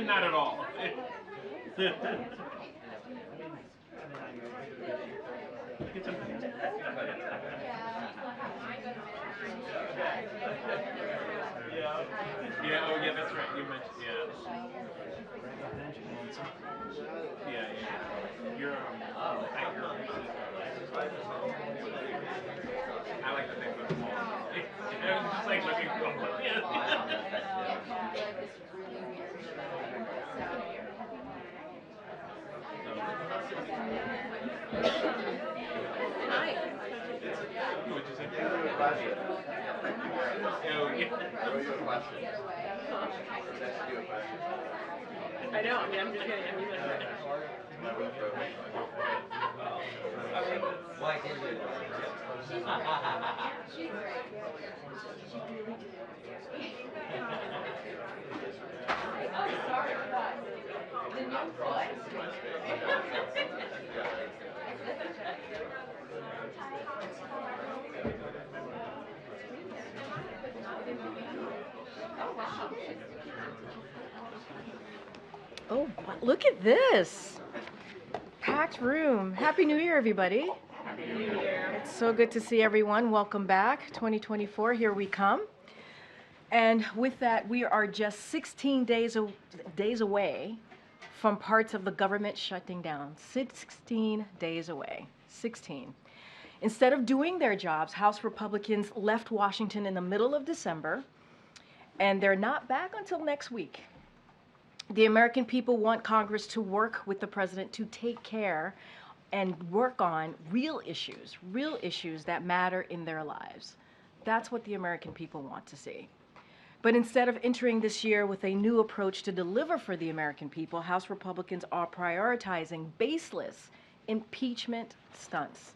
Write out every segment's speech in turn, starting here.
Not at all. Yeah, oh yeah, that's right. You mentioned, yeah. You're, I like to think of them all. I was just like looking for them. Hi. What'd you say? Oh, yeah. I know. I mean, I'm just kidding. I'm using it. Oh, look at this. Packed room. Happy New Year, everybody. Happy New Year. It's so good to see everyone. Welcome back. 2024, here we come. And with that, we are just 16 days away from parts of the government shutting down. 16 days away. 16. Instead of doing their jobs, House Republicans left Washington in the middle of December, and they're not back until next week. The American people want Congress to work with the president to take care and work on real issues that matter in their lives. That's what the American people want to see. But instead of entering this year with a new approach to deliver for the American people, House Republicans are prioritizing baseless impeachment stunts.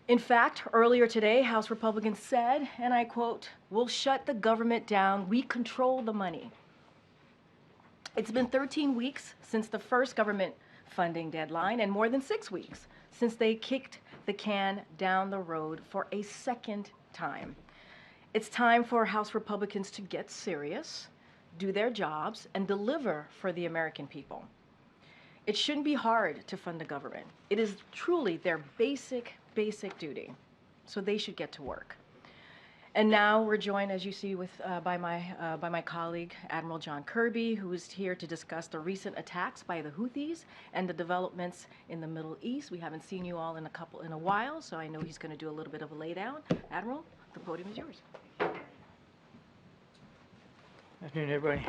In fact, earlier today, House Republicans said, and I quote, "We'll shut the government down. We control the money." It's been 13 weeks since the first government funding deadline and more than 6 weeks since they kicked the can down the road for a second time. It's time for House Republicans to get serious, do their jobs, and deliver for the American people. It shouldn't be hard to fund the government. It is truly their basic duty, so they should get to work. And now we're joined, as you see, by my colleague, Admiral John Kirby, who is here to discuss the recent attacks by the Houthis and the developments in the Middle East. We haven't seen you all in a while, so I know he's going to do a little bit of a laydown. Admiral, the podium is yours. Good afternoon, everybody.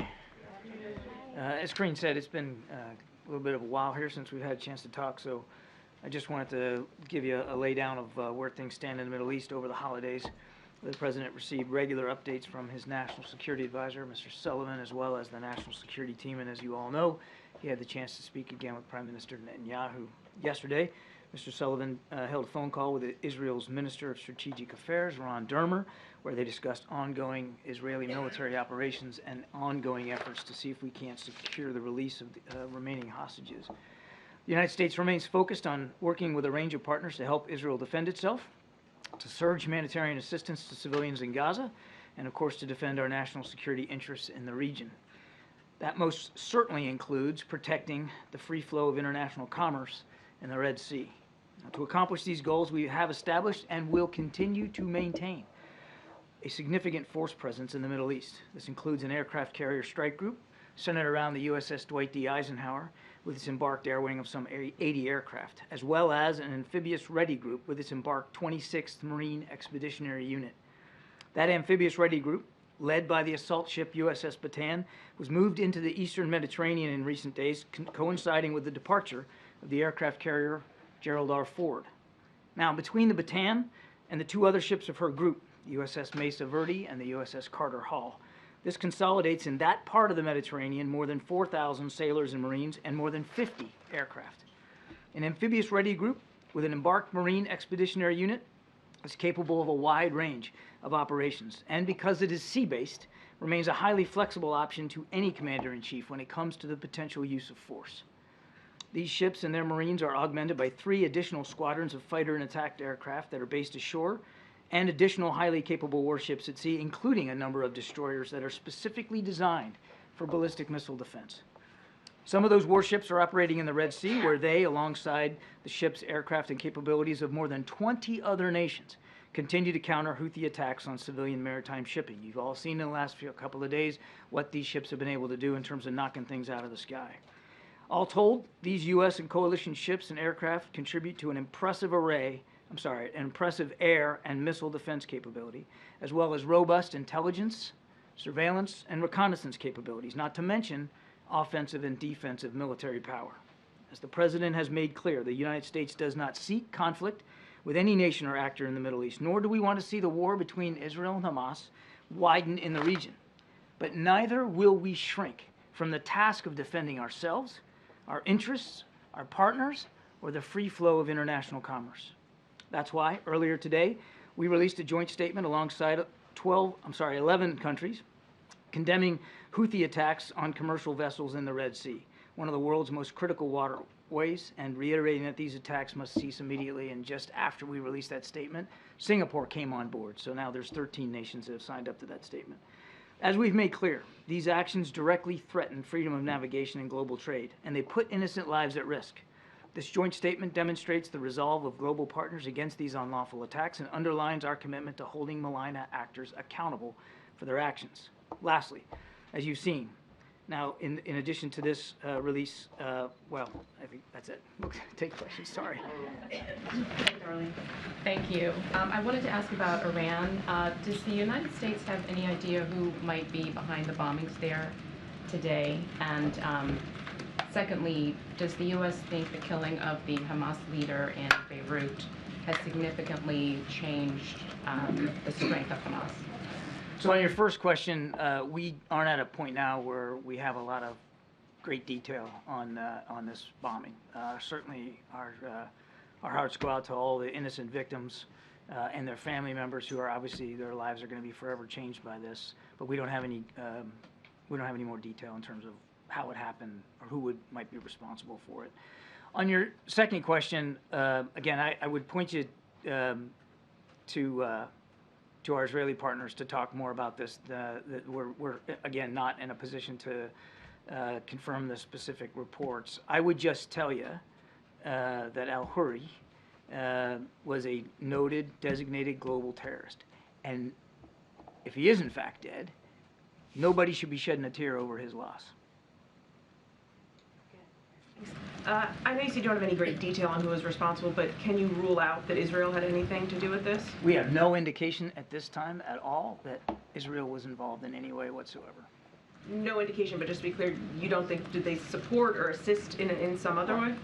As Karine said, it's been a little bit of a while here since we've had a chance to talk, so I just wanted to give you a laydown of where things stand in the Middle East over the holidays. The President received regular updates from his National Security Advisor, Mr. Sullivan, as well as the National Security Team, and as you all know, he had the chance to speak again with Prime Minister Netanyahu yesterday. Mr. Sullivan held a phone call with Israel's Minister of Strategic Affairs, Ron Dermer, where they discussed ongoing Israeli military operations and ongoing efforts to see if we can't secure the release of the remaining hostages. The United States remains focused on working with a range of partners to help Israel defend itself, to surge humanitarian assistance to civilians in Gaza, and of course to defend our national security interests in the region. That most certainly includes protecting the free flow of international commerce in the Red Sea. Now, to accomplish these goals, we have established and will continue to maintain a significant force presence in the Middle East. This includes an aircraft carrier strike group centered around the USS Dwight D. Eisenhower with its embarked air wing of some 80 aircraft, as well as an amphibious ready group with its embarked 26th Marine Expeditionary Unit. That amphibious ready group, led by the assault ship USS Bataan, was moved into the eastern Mediterranean in recent days, coinciding with the departure of the aircraft carrier Gerald R. Ford. Now, between the Bataan and the two other ships of her group, the USS Mesa Verde and the USS Carter Hall, this consolidates in that part of the Mediterranean more than 4,000 sailors and Marines and more than 50 aircraft. An amphibious ready group with an embarked Marine Expeditionary Unit is capable of a wide range of operations, and because it is sea-based, remains a highly flexible option to any commander-in-chief when it comes to the potential use of force. These ships and their Marines are augmented by 3 additional squadrons of fighter and attack aircraft that are based ashore, and additional highly capable warships at sea, including a number of destroyers that are specifically designed for ballistic missile defense. Some of those warships are operating in the Red Sea, where they, alongside the ship's aircraft and capabilities of more than 20 other nations, continue to counter Houthi attacks on civilian maritime shipping. You've all seen in the last couple of days what these ships have been able to do in terms of knocking things out of the sky. All told, these U.S. and coalition ships and aircraft contribute to an impressive air and missile defense capability, as well as robust intelligence, surveillance, and reconnaissance capabilities, not to mention offensive and defensive military power. As the President has made clear, the United States does not seek conflict with any nation or actor in the Middle East, nor do we want to see the war between Israel and Hamas widen in the region. But neither will we shrink from the task of defending ourselves, our interests, our partners, or the free flow of international commerce. That's why, earlier today, we released a joint statement alongside 11 countries condemning Houthi attacks on commercial vessels in the Red Sea, one of the world's most critical waterways, and reiterating that these attacks must cease immediately. And just after we released that statement, Singapore came on board. So now there's 13 nations that have signed up to that statement. As we've made clear, these actions directly threaten freedom of navigation and global trade, and they put innocent lives at risk. This joint statement demonstrates the resolve of global partners against these unlawful attacks and underlines our commitment to holding malign actors accountable for their actions. Lastly, as you've seen, now in addition to this release, well, I think that's it. We'll take questions, sorry. Thank you. I wanted to ask about Iran. Does the United States have any idea who might be behind the bombings there today? And secondly, does the U.S. think the killing of the Hamas leader in Beirut has significantly changed the strength of Hamas? So on your first question, we aren't at a point now where we have a lot of great detail on this bombing. Certainly, our hearts go out to all the innocent victims and their family members who are obviously their lives are going to be forever changed by this. But we don't have any more detail in terms of how it happened or who might be responsible for it. On your second question, again, I would point you to our Israeli partners to talk more about this. We're again not in a position to confirm the specific reports. I would just tell you that al-Huri was a noted designated global terrorist, and if he is in fact dead, nobody should be shedding a tear over his loss. I know you said you don't have any great detail on who was responsible, but can you rule out that Israel had anything to do with this? We have no indication at this time at all that Israel was involved in any way whatsoever. No indication, but just to be clear, you don't think, did they support or assist in some other way?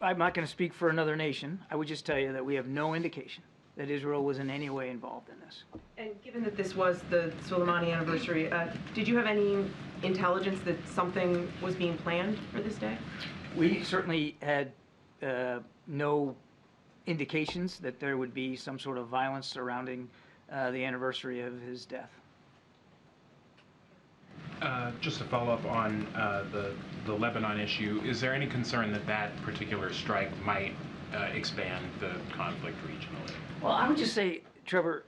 I'm not going to speak for another nation. I would just tell you that we have no indication that Israel was in any way involved in this. And given that this was the Soleimani anniversary, did you have any intelligence that something was being planned for this day? We certainly had no indications that there would be some sort of violence surrounding the anniversary of his death. Just to follow up on the Lebanon issue, is there any concern that that particular strike might expand the conflict regionally? Well, I would just say, Trevor,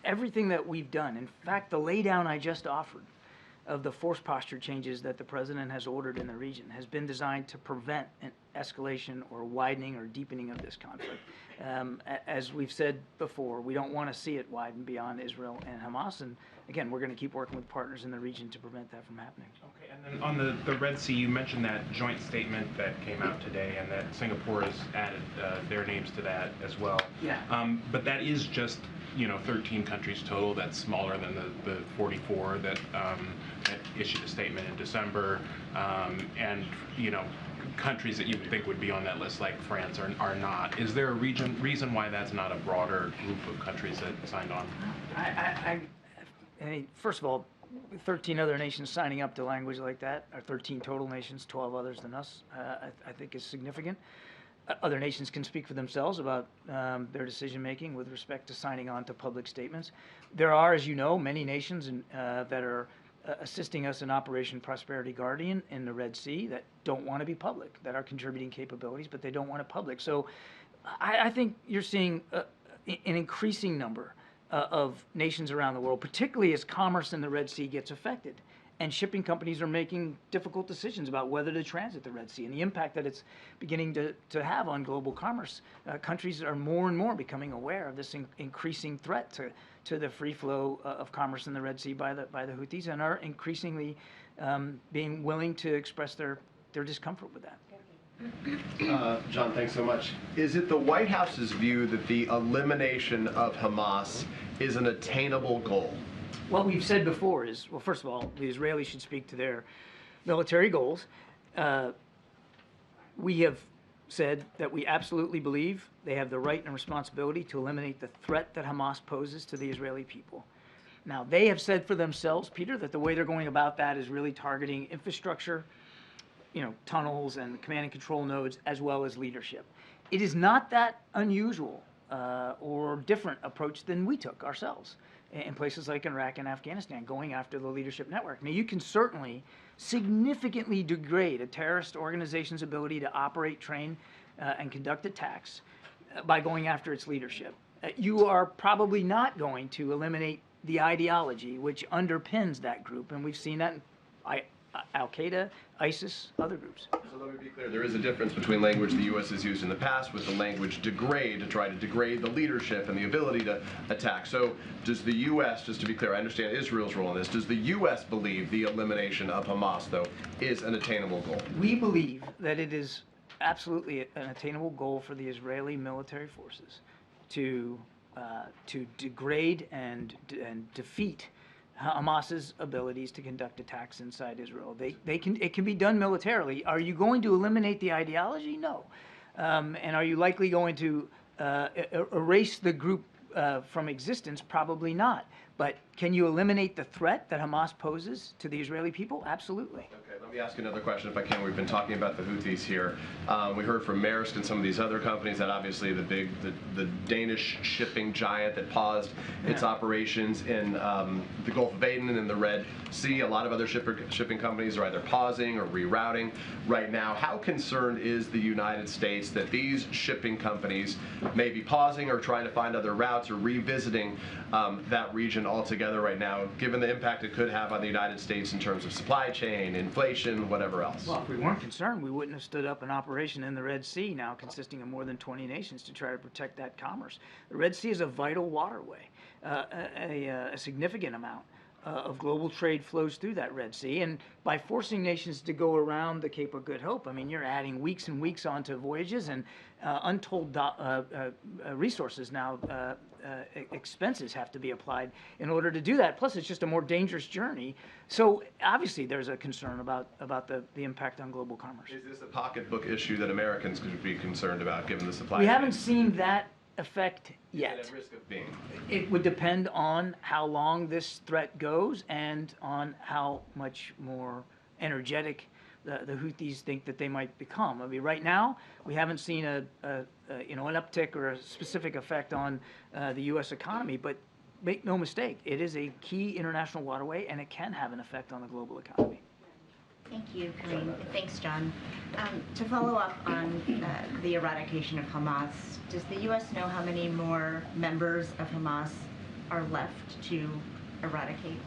everything that we've done, in fact, the laydown I just offered of the force posture changes that the President has ordered in the region has been designed to prevent an escalation or widening or deepening of this conflict. As we've said before, we don't want to see it widen beyond Israel and Hamas, and again, we're going to keep working with partners in the region to prevent that from happening. Okay, and then on the Red Sea, you mentioned that joint statement that came out today and that Singapore has added their names to that as well. Yeah. But that is just, 13 countries total. That's smaller than the 44 that issued a statement in December. And, countries that you would think would be on that list, like France, are not. Is there a reason why that's not a broader group of countries that signed on? I mean, first of all, 13 other nations signing up to language like that, or 13 total nations, 12 others than us, I think is significant. Other nations can speak for themselves about their decision-making with respect to signing on to public statements. There are, as you know, many nations that are assisting us in Operation Prosperity Guardian in the Red Sea that don't want to be public, that are contributing capabilities, but they don't want it public. So I think you're seeing an increasing number of nations around the world, particularly as commerce in the Red Sea gets affected. And shipping companies are making difficult decisions about whether to transit the Red Sea and the impact that it's beginning to have on global commerce. Countries are more and more becoming aware of this increasing threat to the free flow of commerce in the Red Sea by the Houthis, and are increasingly being willing to express their discomfort with that. John, thanks so much. Is it the White House's view that the elimination of Hamas is an attainable goal? What we've said before is, well, first of all, the Israelis should speak to their military goals. We have said that we absolutely believe they have the right and responsibility to eliminate the threat that Hamas poses to the Israeli people. Now, they have said for themselves, Peter, that the way they're going about that is really targeting infrastructure, tunnels and command and control nodes, as well as leadership. It is not that unusual or different approach than we took ourselves in places like Iraq and Afghanistan, going after the leadership network. I mean, you can certainly significantly degrade a terrorist organization's ability to operate, train, and conduct attacks by going after its leadership. You are probably not going to eliminate the ideology which underpins that group, and we've seen that in Al-Qaeda, ISIS, other groups. So let me be clear, there is a difference between language the U.S. has used in the past with the language degrade, to try to degrade the leadership and the ability to attack. So does the U.S., just to be clear, I understand Israel's role in this, does the U.S. believe the elimination of Hamas, though, is an attainable goal? We believe that it is absolutely an attainable goal for the Israeli military forces to degrade and defeat Hamas's abilities to conduct attacks inside Israel. It can be done militarily. Are you going to eliminate the ideology? No. And are you likely going to erase the group from existence? Probably not. But can you eliminate the threat that Hamas poses to the Israeli people? Absolutely. Okay, let me ask another question if I can. We've been talking about the Houthis here. We heard from Maersk and some of these other companies that obviously the Danish shipping giant that paused its operations in the Gulf of Aden and in the Red Sea. A lot of other shipping companies are either pausing or rerouting right now. How concerned is the United States that these shipping companies may be pausing or trying to find other routes or revisiting that region altogether right now, given the impact it could have on the United States in terms of supply chain, inflation, whatever else? Well, if we weren't concerned, we wouldn't have stood up an operation in the Red Sea now consisting of more than 20 nations to try to protect that commerce. The Red Sea is a vital waterway. A significant amount of global trade flows through that Red Sea, and by forcing nations to go around the Cape of Good Hope, I mean, you're adding weeks and weeks onto voyages, and untold resources now, expenses have to be applied in order to do that. Plus, it's just a more dangerous journey. So obviously, there's a concern about the impact on global commerce. Is this a pocketbook issue that Americans could be concerned about, given the supply We chain? haven't seen that effect yet. Is it at risk of being? It would depend on how long this threat goes and on how much more energetic the Houthis think that they might become. I mean, right now we haven't seen an uptick or a specific effect on the U.S. economy, but make no mistake, it is a key international waterway, and it can have an effect on the global economy. Thank you, Karine. Thanks, John. To follow up on the eradication of Hamas, does the U.S. know how many more members of Hamas are left to eradicate?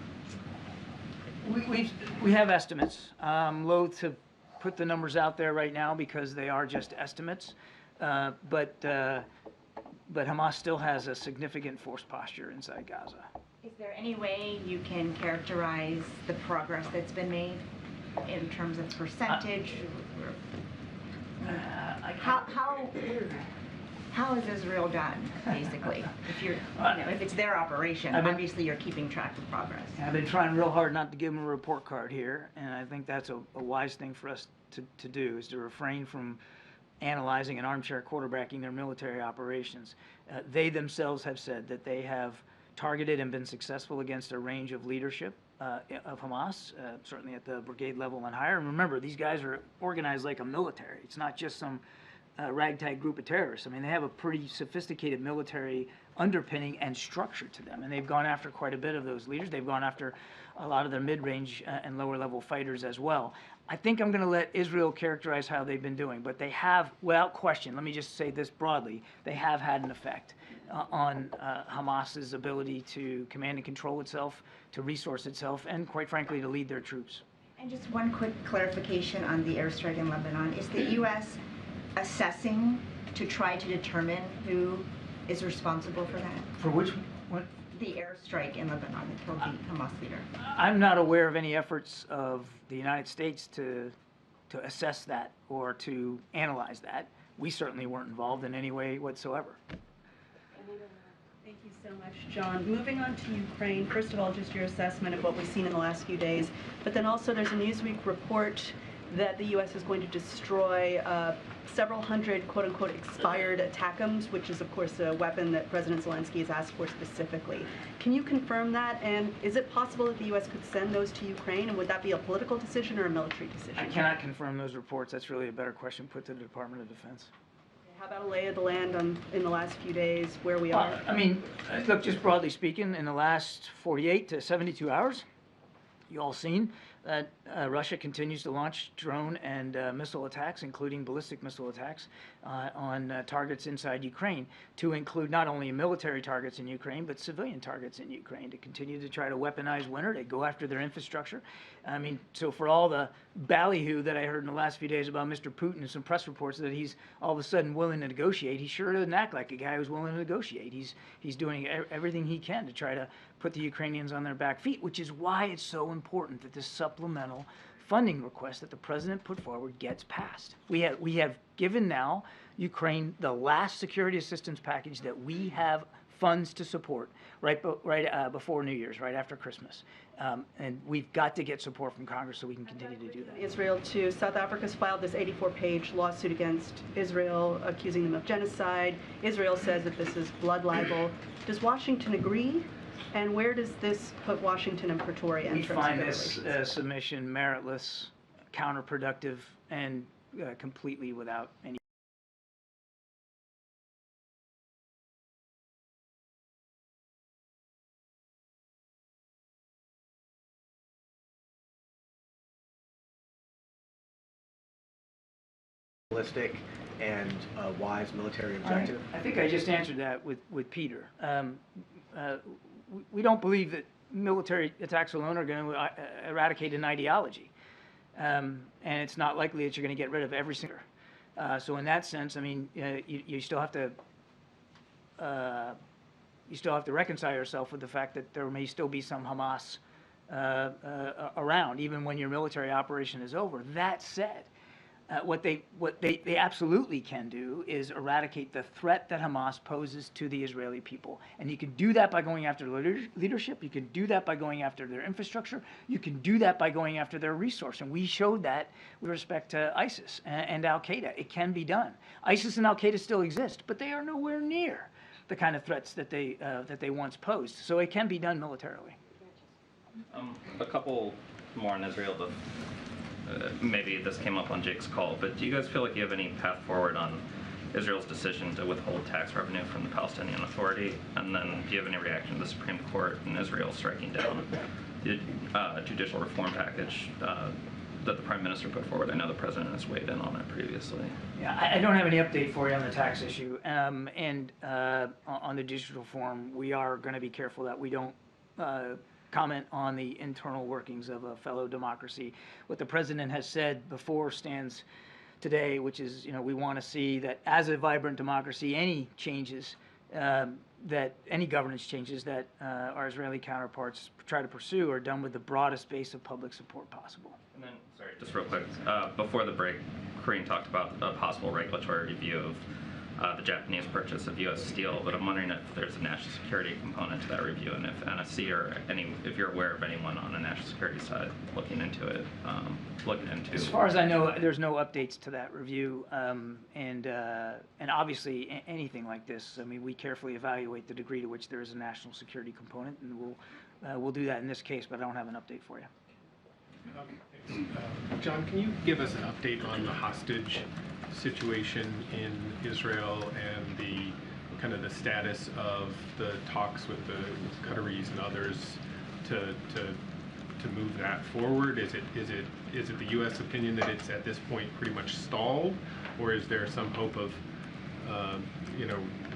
We have estimates. I'm loath to put the numbers out there right now because they are just estimates, but Hamas still has a significant force posture inside Gaza. Is there any way you can characterize the progress that's been made in terms of percentage? How is Israel done, basically? If it's their operation, obviously you're keeping track of progress. I've been trying real hard not to give them a report card here, and I think that's a wise thing for us to do, is to refrain from analyzing and armchair quarterbacking their military operations. They themselves have said that they have targeted and been successful against a range of leadership of Hamas, certainly at the brigade level and higher. And remember, these guys are organized like a military. It's not just some ragtag group of terrorists. I mean, they have a pretty sophisticated military underpinning and structure to them, and they've gone after quite a bit of those leaders. They've gone after a lot of their mid-range and lower-level fighters as well. I think I'm going to let Israel characterize how they've been doing, but they have, without question, let me just say this broadly, they have had an effect on Hamas's ability to command and control itself, to resource itself, and quite frankly, to lead their troops. And just one quick clarification on the airstrike in Lebanon. Is the U.S. assessing to try to determine who is responsible for that? For which one? The airstrike in Lebanon that killed the Hamas leader. I'm not aware of any efforts of the United States to assess that or to analyze that. We certainly weren't involved in any way whatsoever. Thank you so much, John. Moving on to Ukraine, first of all, just your assessment of what we've seen in the last few days, but then also there's a Newsweek report that the U.S. is going to destroy several hundred quote-unquote expired ATACMS, which is, of course, a weapon that President Zelensky has asked for specifically. Can you confirm that? And is it possible that the U.S. could send those to Ukraine? And would that be a political decision or a military decision? I cannot confirm those reports. That's really a better question put to the Department of Defense. How about a lay of the land in the last few days, where we are? I mean, look, just broadly speaking, in the last 48 to 72 hours, you all seen that Russia continues to launch drone and missile attacks, including ballistic missile attacks, on targets inside Ukraine, to include not only military targets in Ukraine, but civilian targets in Ukraine, to continue to try to weaponize winter, to go after their infrastructure. I mean, so for all the ballyhoo that I heard in the last few days about Mr. Putin and some press reports that he's all of a sudden willing to negotiate, he sure doesn't act like a guy who's willing to negotiate. He's doing everything he can to try to put the Ukrainians on their back feet, which is why it's so important that this supplemental funding request that the president put forward gets passed. We have given now Ukraine the last security assistance package that we have funds to support right before New Year's, right after Christmas. And we've got to get support from Congress so we can continue to do that. Israel too. South Africa's filed this 84-page lawsuit against Israel, accusing them of genocide. Israel says that this is blood libel. Does Washington agree? And where does this put Washington and Pretoria in terms of find their this relations? Submission meritless, counterproductive, and completely without any realistic and wise military objective? I think I just answered that with Peter. We don't believe that military attacks alone are going to eradicate an ideology. And it's not likely that you're going to get rid of every single. So in that sense, I mean, you still have to reconcile yourself with the fact that there may still be some Hamas around, even when your military operation is over. That said, what they absolutely can do is eradicate the threat that Hamas poses to the Israeli people. And you can do that by going after leadership. You can do that by going after their infrastructure. You can do that by going after their resource. And we showed that with respect to ISIS and Al-Qaeda. It can be done. ISIS and Al-Qaeda still exist, but they are nowhere near the kind of threats that they once posed. So it can be done militarily. A couple more on Israel. Maybe this came up on Jake's call, but do you guys feel like you have any path forward on Israel's decision to withhold tax revenue from the Palestinian Authority? And then do you have any reaction to the Supreme Court in Israel striking down the judicial reform package that the Prime Minister put forward? I know the President has weighed in on it previously. Yeah, I don't have any update for you on the tax issue. And on the judicial reform, we are going to be careful that we don't comment on the internal workings of a fellow democracy. What the president has said before stands today, which is, we want to see that as a vibrant democracy, any changes, any governance changes that our Israeli counterparts try to pursue are done with the broadest base of public support possible. And then, sorry, just real quick, before the break, Karine talked about a possible regulatory review of the Japanese purchase of U.S. steel, but I'm wondering if there's a national security component to that review, and if NSC or if you're aware of anyone on the national security side looking into it, As far as I know, there's no updates to that review, and obviously anything like this, I mean, we carefully evaluate the degree to which there is a national security component, and we'll do that in this case, but I don't have an update for you. John, can you give us an update on the hostage situation in Israel and the kind of the status of the talks with the Qataris and others to to move that forward? Is it the U.S. opinion that it's at this point pretty much stalled, or is there some hope of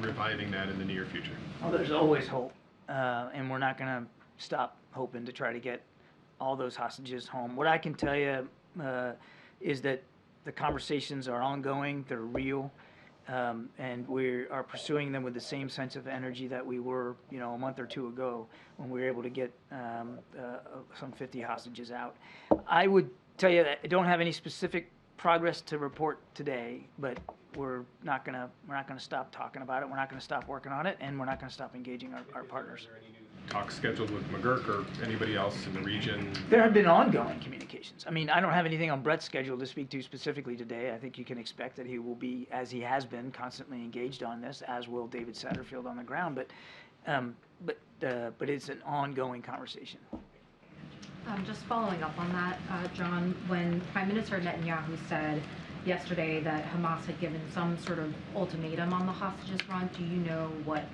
reviving that in the near future? Well, there's always hope, and we're not going to stop hoping to try to get all those hostages home. What I can tell you is that the conversations are ongoing, they're real, and we are pursuing them with the same sense of energy that we were, a month or two ago when we were able to get some 50 hostages out. I would tell you that I don't have any specific progress to report today, but we're not gonna stop talking about it. We're not gonna stop working on it, and we're not gonna stop engaging our partners. Is there any new talks scheduled with McGurk or anybody else in the region? There have been ongoing communications. I mean, I don't have anything on Brett's schedule to speak to specifically today. I think you can expect that he will be, as he has been, constantly engaged on this, as will David Satterfield on the ground. But it's an ongoing conversation. Just following up on that, John, when Prime Minister Netanyahu said yesterday that Hamas had given some sort of ultimatum on the hostages front, do you know what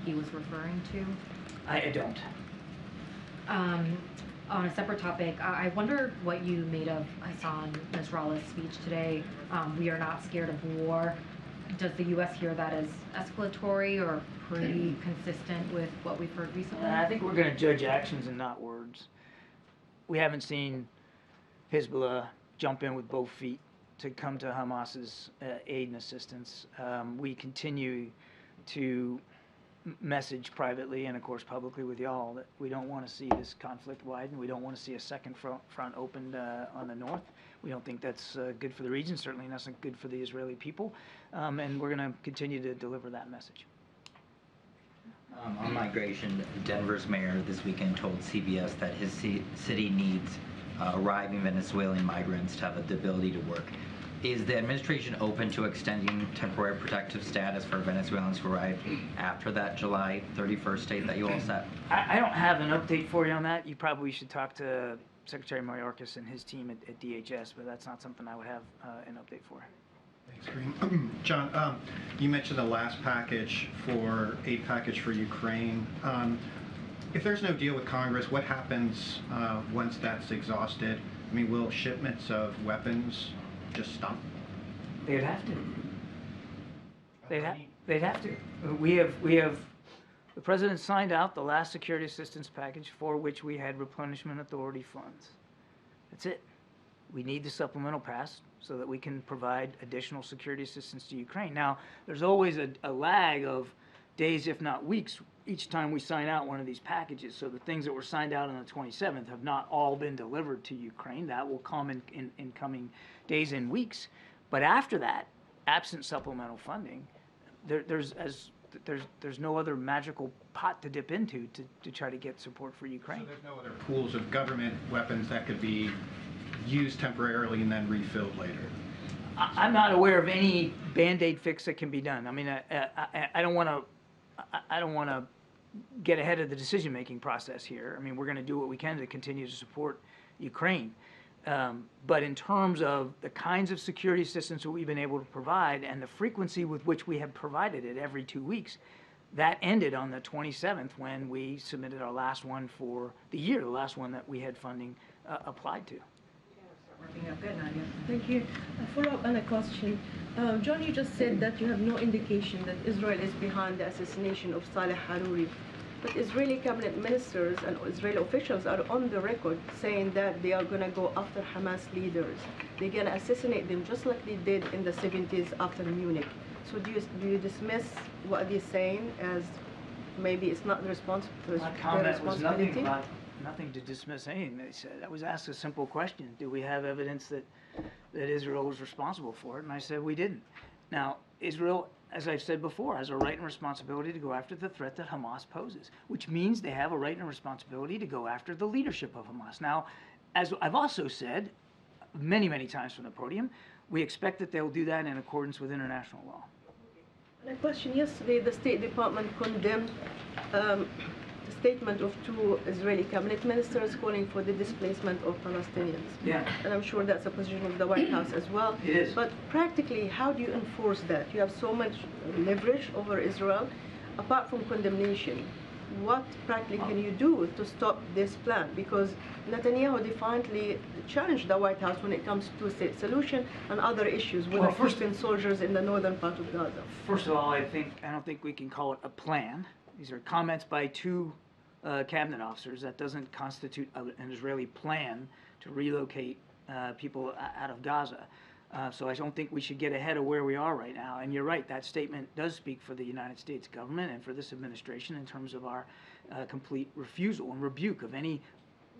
he was referring to? I don't. On a separate topic, I wonder what you made of Hassan Nasrallah's speech today. We are not scared of war. Does the U.S. hear that as escalatory or pretty consistent with what we've heard recently? I think we're going to judge actions and not words. We haven't seen Hezbollah jump in with both feet to come to Hamas's aid and assistance. We continue to message privately and, of course, publicly with y'all that we don't want to see this conflict widen. We don't want to see a second front opened on the north. We don't think that's good for the region, certainly not good for the Israeli people, and we're going to continue to deliver that message. On migration, Denver's mayor this weekend told CBS that his city needs arriving Venezuelan migrants to have the ability to work. Is the administration open to extending temporary protective status for Venezuelans who arrive after that July 31st date that you all set? I don't have an update for you on that. You probably should talk to Secretary Mayorkas and his team at DHS, but that's not something I would have an update for. Thanks, Karine. John, you mentioned the last aid package for Ukraine. If there's no deal with Congress, what happens once that's exhausted? I mean, will shipments of weapons just stop? They'd have to. They'd have to. We have. The president signed out the last security assistance package for which we had replenishment authority funds. That's it. We need the supplemental pass so that we can provide additional security assistance to Ukraine. Now, there's always a lag of days, if not weeks, each time we sign out one of these packages. So the things that were signed out on the 27th have not all been delivered to Ukraine. That will come in coming days and weeks. But after that, absent supplemental funding, there's no other magical pot to dip into to try to get support for Ukraine. So there's no other pools of government weapons that could be used temporarily and then refilled later? I'm not aware of any Band-Aid fix that can be done. I mean, I don't want to get ahead of the decision-making process here. I mean, we're going to do what we can to continue to support Ukraine. But in terms of the kinds of security assistance that we've been able to provide and the frequency with which we have provided it every 2 weeks, that ended on the 27th when we submitted our last one for the year, the last one that we had funding applied to. Working out good, Nadia. Thank you. A follow-up on a question. John, you just said that you have no indication that Israel is behind the assassination of Saleh Haruri. But Israeli cabinet ministers and Israeli officials are on the record saying that they are going to go after Hamas leaders. They're going to assassinate them just like they did in the 70s after Munich. So do you dismiss what they're saying as maybe it's not the responsibility? My comment was nothing to dismiss anything they said. I was asked a simple question: do we have evidence that Israel was responsible for it? And I said we didn't. Now, Israel, as I've said before, has a right and responsibility to go after the threat that Hamas poses, which means they have a right and responsibility to go after the leadership of Hamas. Now, as I've also said many, many times from the podium, we expect that they'll do that in accordance with international law. A question: yesterday, the State Department condemned the statement of 2 Israeli cabinet ministers calling for the displacement of Palestinians. Yeah. And I'm sure that's a position of the White House as well. It is. But practically, how do you enforce that? You have so much leverage over Israel. Apart from condemnation, what practically can you do to stop this plan? Because Netanyahu defiantly challenged the White House when it comes to a state solution and other issues with Well, keeping soldiers in the northern part of Gaza. First of all, I don't think we can call it a plan. These are comments by two cabinet officers. That doesn't constitute an Israeli plan to relocate people out of Gaza. So I don't think we should get ahead of where we are right now. And you're right, that statement does speak for the United States government and for this administration in terms of our complete refusal and rebuke of any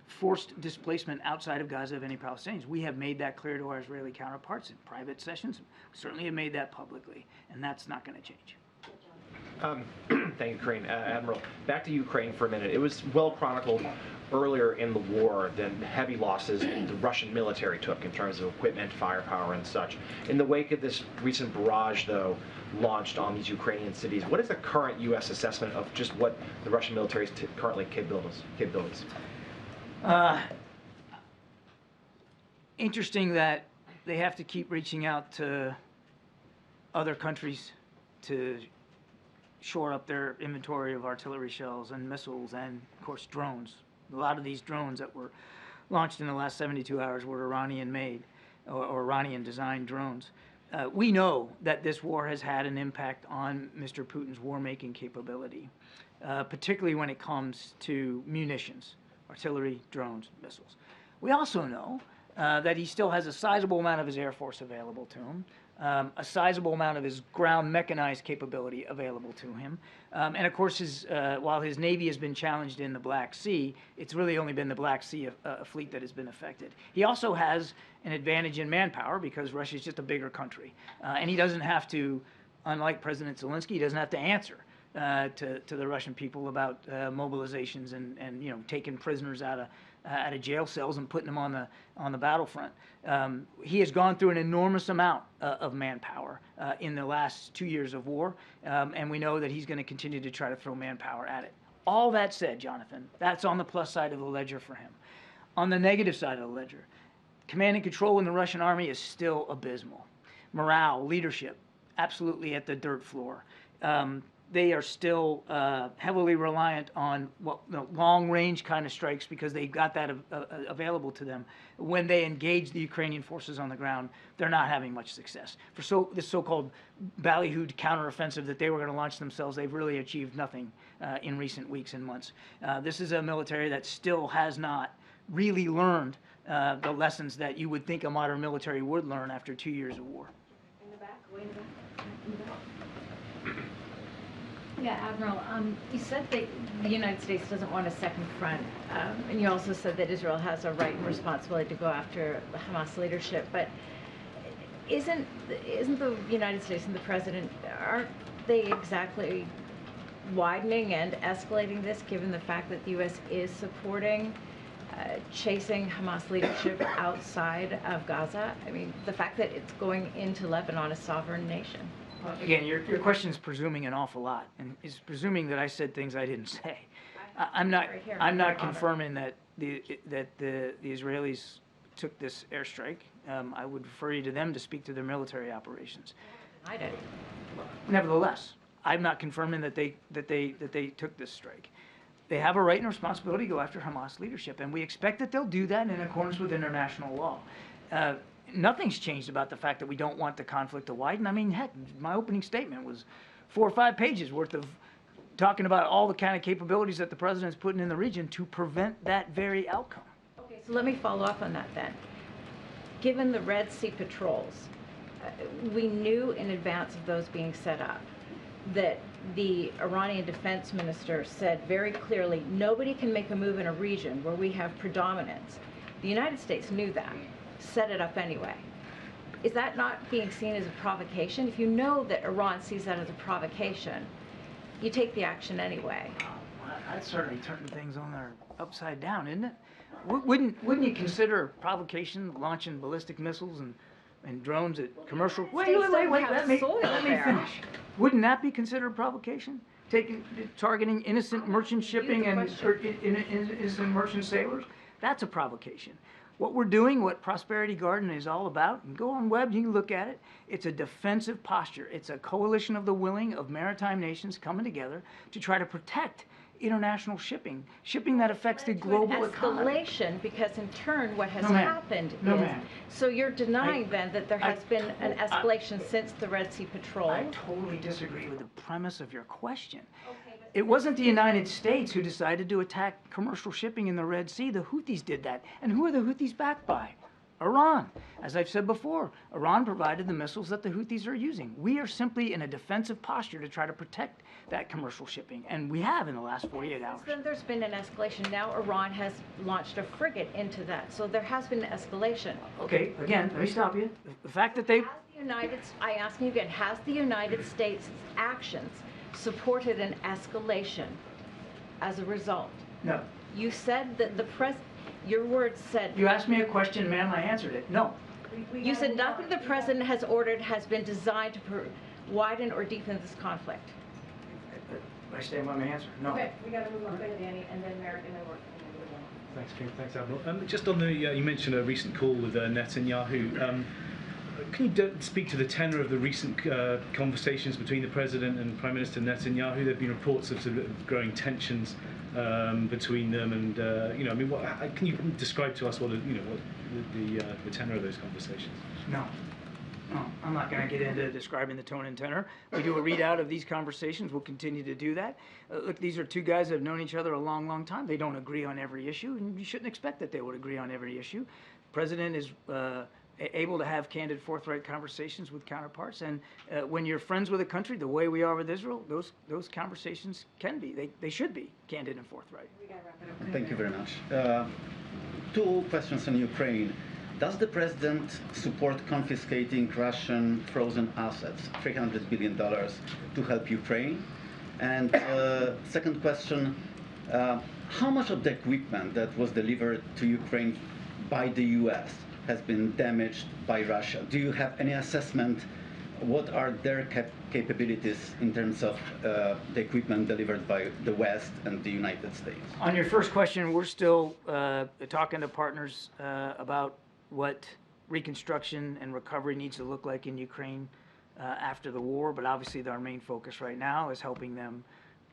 forced displacement outside of Gaza of any Palestinians. We have made that clear to our Israeli counterparts in private sessions. We certainly have made that publicly, and that's not going to change. Thank you, Karine. Admiral, back to Ukraine for a minute. It was well chronicled earlier in the war the heavy losses the Russian military took in terms of equipment, firepower, and such. In the wake of this recent barrage, though, launched on these Ukrainian cities, what is the current U.S. assessment of just what the Russian military's currently capabilities? Interesting that they have to keep reaching out to other countries to shore up their inventory of artillery shells and missiles and, of course, drones. A lot of these drones that were launched in the last 72 hours were Iranian-made or Iranian-designed drones. We know that this war has had an impact on Mr. Putin's war-making capability, particularly when it comes to munitions, artillery, drones, missiles. We also know that he still has a sizable amount of his Air Force available to him, a sizable amount of his ground mechanized capability available to him. And of course, while his Navy has been challenged in the Black Sea, it's really only been the Black Sea fleet that has been affected. He also has an advantage in manpower because Russia is just a bigger country. And he doesn't have to, unlike President Zelensky, he doesn't have to answer to the Russian people about mobilizations and taking prisoners out of jail cells and putting them on the battlefront. He has gone through an enormous amount of manpower in the last 2 years of war, and we know that he's going to continue to try to throw manpower at it. All that said, Jonathan, that's on the plus side of the ledger for him. On the negative side of the ledger, command and control in the Russian army is still abysmal. Morale, leadership, absolutely at the dirt floor. They are still heavily reliant on long-range kind of strikes because they've got that available to them. When they engage the Ukrainian forces on the ground, they're not having much success. For this so-called ballyhooed counteroffensive that they were going to launch themselves, they've really achieved nothing in recent weeks and months. This is a military that still has not really learned the lessons that you would think a modern military would learn after 2 years of war. In the back, way in the back. In the back. Yeah, Admiral, you said that the United States doesn't want a second front, and you also said that Israel has a right and responsibility to go after the Hamas leadership, but isn't the United States and the President, aren't they exactly widening and escalating this, given the fact that the U.S. is supporting chasing Hamas leadership outside of Gaza? I mean, the fact that it's going into Lebanon, a sovereign nation. Again, your question is presuming an awful lot, and is presuming that I said things I didn't say. I'm not confirming that the Israelis took this airstrike. I would refer you to them to speak to their military operations. I did. Nevertheless, I'm not confirming that they took this strike. They have a right and responsibility to go after Hamas leadership, and we expect that they'll do that in accordance with international law. Nothing's changed about the fact that we don't want the conflict to widen. I mean, heck, my opening statement was 4 or 5 pages worth of talking about all the kind of capabilities that the president's putting in the region to prevent that very outcome. Okay, so let me follow up on that then. Given the Red Sea patrols, we knew in advance of those being set up that the Iranian defense minister said very clearly, nobody can make a move in a region where we have predominance. The United States knew that, set it up anyway. Is that not being seen as a provocation? If you know that Iran sees that as a provocation, you take the action anyway. Well, that's certainly turning things on their upside down, isn't it? Wouldn't you consider provocation launching ballistic missiles and drones at commercial? Wait, let me finish. Wouldn't that be considered provocation? Targeting innocent merchant shipping and innocent merchant sailors? That's a provocation. What we're doing, what Prosperity Garden is all about, and go on web, you can look at it, it's a defensive posture. It's a coalition of the willing of maritime nations coming together to try to protect international shipping, shipping that affects the global economy. Escalation, because in turn, what has No, ma'am. happened No, is, ma'am. so you're denying then that there has been an escalation since the Red Sea Patrol? I totally disagree with the premise of your question. It wasn't the United States who decided to attack commercial shipping in the Red Sea. The Houthis did that. And who are the Houthis backed by? Iran. As I've said before, Iran provided the missiles that the Houthis are using. We are simply in a defensive posture to try to protect that commercial shipping, and we have in the last 48 hours. Then there's been an escalation. Now Iran has launched a frigate into that, so there has been an escalation. Okay, again, let me stop you. The fact that they... I ask you again, has the United States' actions supported an escalation as a result? No. You said that your words said... You asked me a question, ma'am, I answered it. No. You said nothing the president has ordered has been designed to widen or deepen this conflict. I stand by my answer. No. Okay, we got to move on. Danny, and then Merrick, and then we're... Thanks, Karine. Thanks, Admiral. Just on the, you mentioned a recent call with Netanyahu. Can you speak to the tenor of the recent conversations between the President and Prime Minister Netanyahu? There have been reports of sort of growing tensions between them, and I mean, can you describe to us what the tenor of those conversations? No. No, I'm not going to get into describing the tone and tenor. We do a readout of these conversations. We'll continue to do that. Look, these are two guys that have known each other a long, long time. They don't agree on every issue, and you shouldn't expect that they would agree on every issue. The President is able to have candid, forthright conversations with counterparts, and when you're friends with a country, the way we are with Israel, those conversations can be, they should be candid and forthright. Thank you very much. Two questions on Ukraine. Does the President support confiscating Russian frozen assets, $300 billion, to help Ukraine? And second question, how much of the equipment that was delivered to Ukraine by the US has been damaged by Russia? Do you have any assessment? What are their capabilities in terms of the equipment delivered by the West and the United States? On your first question, we're still talking to partners about what reconstruction and recovery needs to look like in Ukraine after the war, but obviously our main focus right now is helping them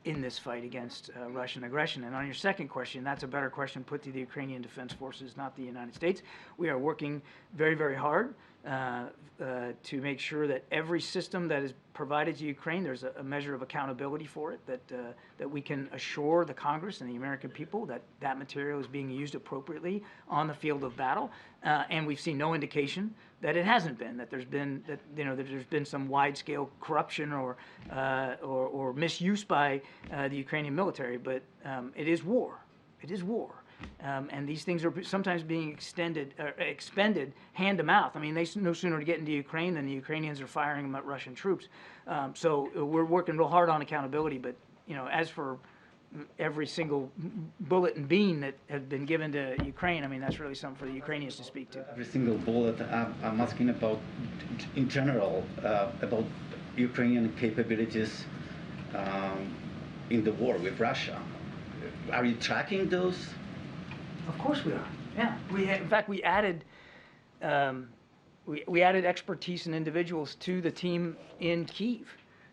in this fight against Russian aggression. And on your second question, that's a better question put to the Ukrainian Defense Forces, not the United States. We are working very, very hard to make sure that every system that is provided to Ukraine, there's a measure of accountability for it, that we can assure the Congress and the American people that that material is being used appropriately on the field of battle. And we've seen no indication that it hasn't been, that there's been some wide-scale corruption or misuse by the Ukrainian military. But it is war. It is war. And these things are sometimes being expended hand to mouth. I mean, they no sooner get into Ukraine than the Ukrainians are firing them at Russian troops. So we're working real hard on accountability. But as for every single bullet and bean that has been given to Ukraine, I mean, that's really something for the Ukrainians to speak to. Every single bullet, I'm asking about, in general, about Ukrainian capabilities in the war with Russia. Are you tracking those? Of course we are. Yeah. In fact, we added we added expertise and individuals to the team in Kyiv,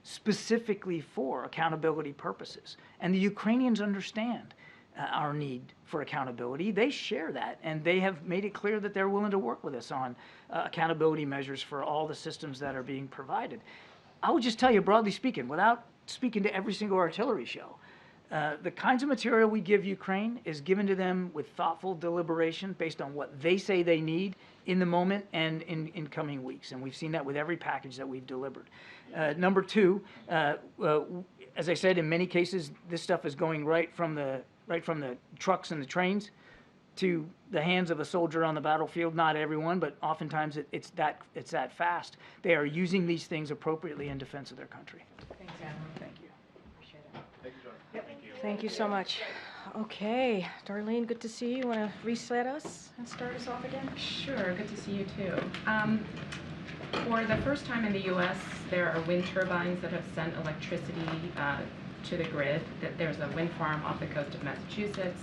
specifically for accountability purposes. And the Ukrainians understand our need for accountability. They share that, and they have made it clear that they're willing to work with us on accountability measures for all the systems that are being provided. I would just tell you, broadly speaking, without speaking to every single artillery shell, the kinds of material we give Ukraine is given to them with thoughtful deliberation based on what they say they need in the moment and in coming weeks. And we've seen that with every package that we've delivered. Number two, as I said, in many cases, this stuff is going right from the trucks and the trains to the hands of a soldier on the battlefield. Not everyone, but oftentimes it's that fast. They are using these things appropriately in defense of their country. Thanks, Admiral. Thank you. Appreciate it. Thank you, John. Yep. Thank you so much. Okay, Darlene, good to see you. You want to reset us and start us off again? Sure, good to see you too. For the first time in the U.S., there are wind turbines that have sent electricity to the grid. There's a wind farm off the coast of Massachusetts.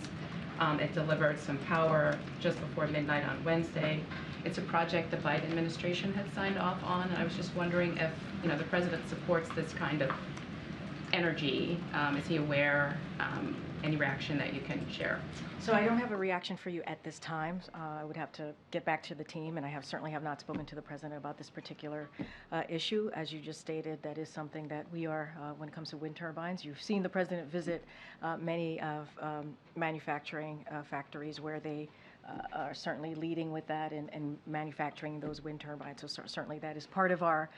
It delivered some power just before midnight on Wednesday. It's a project the Biden administration had signed off on, and I was just wondering if the president supports this kind of energy. Is he aware? Any reaction that you can share? So I don't have a reaction for you at this time. I would have to get back to the team, and I certainly have not spoken to the president about this particular issue. As you just stated, that is something that we are, when it comes to wind turbines. You've seen the president visit many of manufacturing factories where they are certainly leading with that and manufacturing those wind turbines. So certainly that is part of our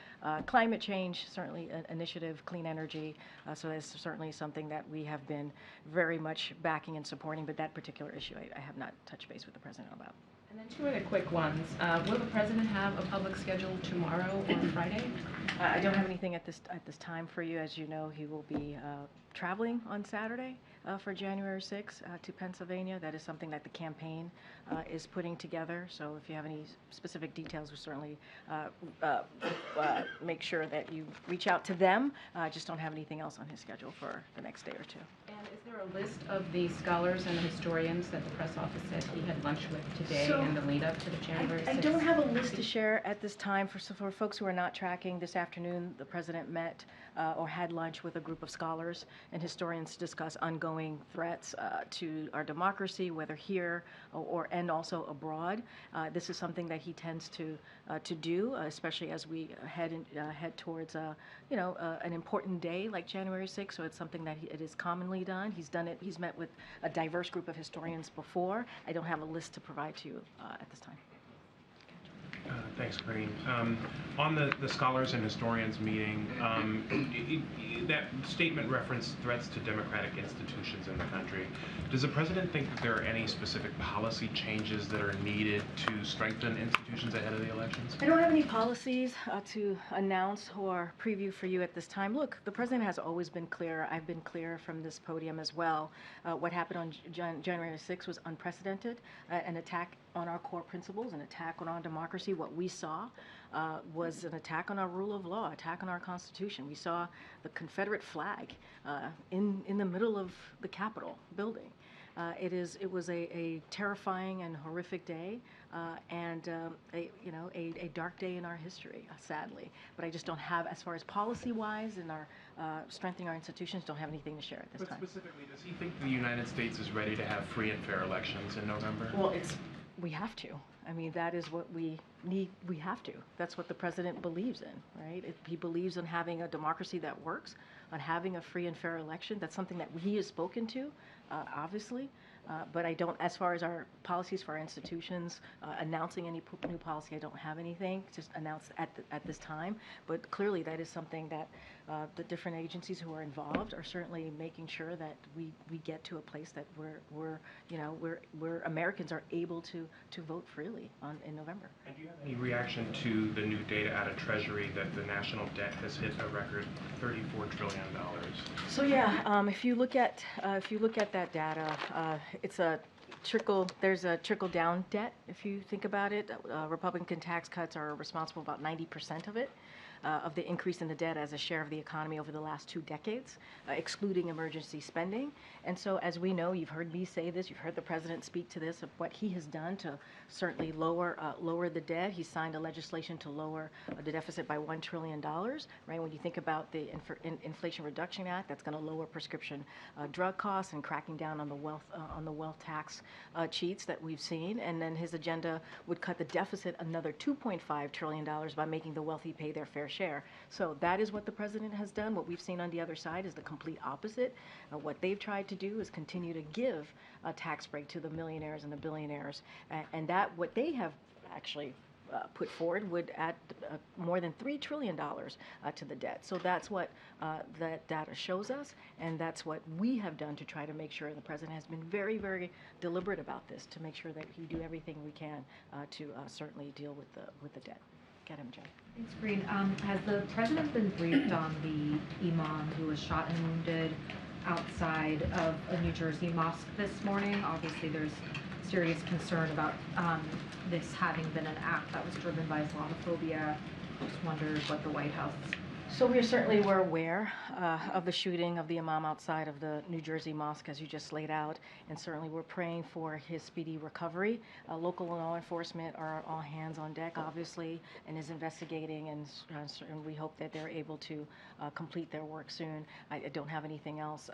climate change, certainly an initiative, clean energy. So that's certainly something that we have been very much backing and supporting, but that particular issue I have not touched base with the president about. And then two other quick ones. Will the president have a public schedule tomorrow or Friday? I don't have anything at this time for you. As you know, he will be traveling on Saturday for January 6th to Pennsylvania. That is something that the campaign is putting together. So if you have any specific details, we'll certainly make sure that you reach out to them. I just don't have anything else on his schedule for the next day or two. And is there a list of the scholars and the historians that the press office said he had lunch with today So, in the lead up to the January 6th? I don't have a list to share at this time. For folks who are not tracking, this afternoon the president met or had lunch with a group of scholars and historians to discuss ongoing threats to our democracy, whether here and also abroad. This is something that he tends to do, especially as we head towards an important day like January 6th. So it's something that it is commonly done. He's done it. He's met with a diverse group of historians before. I don't have a list to provide to you at this time. Thanks, Karine. On the scholars and historians meeting, that statement referenced threats to democratic institutions in the country. Does the president think that there are any specific policy changes that are needed to strengthen institutions ahead of the elections? I don't have any policies to announce or preview for you at this time. Look, the president has always been clear. I've been clear from this podium as well. What happened on January 6th was unprecedented, an attack on our core principles, an attack on our democracy. What we saw was an attack on our rule of law, attack on our Constitution. We saw the Confederate flag in the middle of the Capitol building. It was a terrifying and horrific day, and a dark day in our history, sadly. But I just don't have, as far as policy-wise and our strengthening our institutions, don't have anything to share at this time. But specifically, does he think the United States is ready to have free and fair elections in November? Well, we have to. I mean, that is what we need. We have to. That's what the president believes in, right? He believes in having a democracy that works, on having a free and fair election. That's something that he has spoken to, obviously. But I don't, as far as our policies for our institutions, announcing any new policy, I don't have anything just announced at this time. But clearly, that is something that the different agencies who are involved are certainly making sure that we get to a place that where Americans are able to vote freely in November. And do you have any reaction to the new data out of Treasury that the national debt has hit a record $34 trillion? So yeah, if you look at that data, it's a trickle. There's a trickle down debt. If you think about it, Republican tax cuts are responsible for about 90% of it. Of the increase in the debt as a share of the economy over the last 2 decades, excluding emergency spending. And so, as we know, you've heard me say this, you've heard the president speak to this, of what he has done to certainly lower the debt. He signed a legislation to lower the deficit by $1 trillion, right? When you think about the Inflation Reduction Act, that's going to lower prescription drug costs and cracking down on the wealth tax cheats that we've seen. And then his agenda would cut the deficit another $2.5 trillion by making the wealthy pay their fair share. So that is what the president has done. What we've seen on the other side is the complete opposite. What they've tried to do is continue to give a tax break to the millionaires and the billionaires, and that what they have actually put forward would add more than $3 trillion to the debt. So that's what that data shows us, and that's what we have done to try to make sure. And the president has been very, very deliberate about this to make sure that we do everything we can to certainly deal with the debt. Get him, Jen. Thanks, Karine. Has the president been briefed on the imam who was shot and wounded outside of a New Jersey mosque this morning? Obviously, there's serious concern about this having been an act that was driven by Islamophobia. Just wondered what the White House So we're aware of the shooting of the imam outside of the New Jersey mosque, as you just laid out, and certainly we're praying for his speedy recovery. Local law enforcement are all hands on deck, obviously, and is investigating, and we hope that they're able to complete their work soon. I don't have anything else.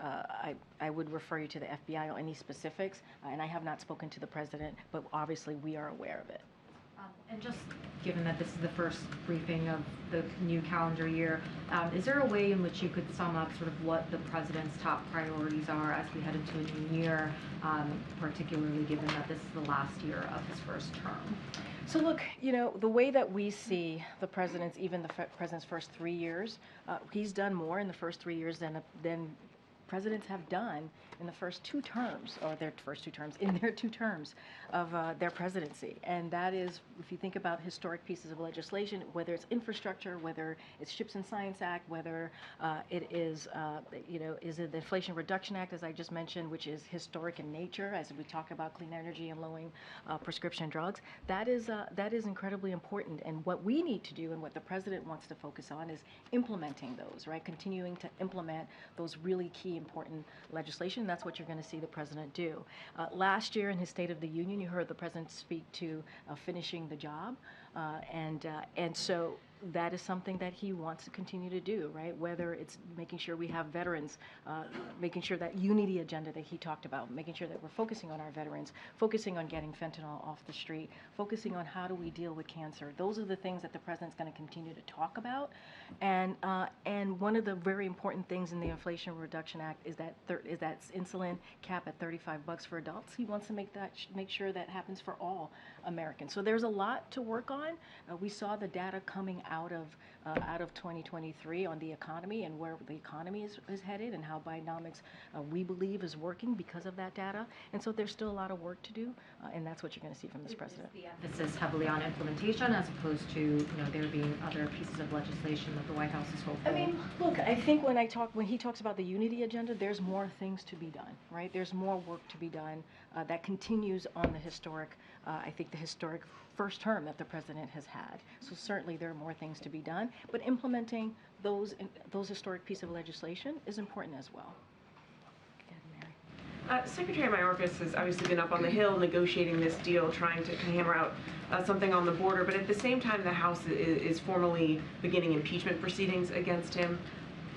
I would refer you to the FBI on any specifics, and I have not spoken to the president, but obviously we are aware of it. And just given that this is the first briefing of the new calendar year, is there a way in which you could sum up sort of what the president's top priorities are as we head into a new year, particularly given that this is the last year of his first term? So look, the way that we see the president's, even the president's first 3 years, he's done more in the first 3 years than presidents have done in the first 2 terms, or their first 2 terms, in their 2 terms of their presidency. And that is, if you think about historic pieces of legislation, whether it's infrastructure, whether it's Ships and Science Act, whether it is, is it the Inflation Reduction Act, as I just mentioned, which is historic in nature, as we talk about clean energy and lowering prescription drugs, that is incredibly important. And what we need to do, and what the president wants to focus on, is implementing those, right? Continuing to implement those really key important legislation. That's what you're going to see the president do. Last year in his State of the Union, you heard the president speak to finishing the job, and so that is something that he wants to continue to do, right? Whether it's making sure we have veterans, making sure that unity agenda that he talked about, making sure that we're focusing on our veterans, focusing on getting fentanyl off the street, focusing on how do we deal with cancer. Those are the things that the president's going to continue to talk about. And one of the very important things in the Inflation Reduction Act is that insulin cap at $35 for adults. He wants to make sure that happens for all Americans. So there's a lot to work on. We saw the data coming out of 2023 on the economy and where the economy is headed, and how Bidenomics we believe is working because of that data. And so there's still a lot of work to do, and that's what you're going to see from this president. Is the emphasis heavily on implementation as opposed to there being other pieces of legislation that the White House is hopeful? I mean, look, I think when he talks about the unity agenda, there's more things to be done, right? There's more work to be done that continues on the historic, I think the historic first term that the president has had. So certainly there are more things to be done, but implementing those historic pieces of legislation is important as well. Secretary Mayorkas has obviously been up on the Hill negotiating this deal, trying to hammer out something on the border, but at the same time the House is formally beginning impeachment proceedings against him.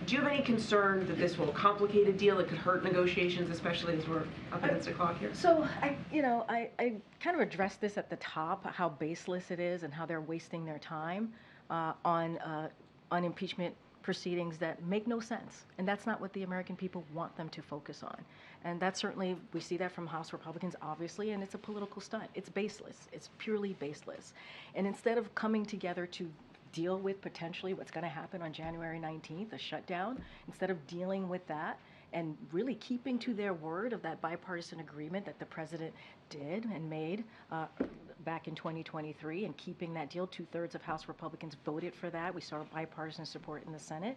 Do you have any concern that this will complicate a deal that could hurt negotiations, especially as we're up against the clock here? So I kind of addressed this at the top, how baseless it is and how they're wasting their time on impeachment proceedings that make no sense. And that's not what the American people want them to focus on. And that's certainly, we see that from House Republicans, obviously, and it's a political stunt. It's baseless. It's purely baseless. And instead of coming together to deal with potentially what's going to happen on January 19th, a shutdown, instead of dealing with that and really keeping to their word of that bipartisan agreement that the president did and made back in 2023, and keeping that deal, 2/3 of House Republicans voted for that. We saw bipartisan support in the Senate.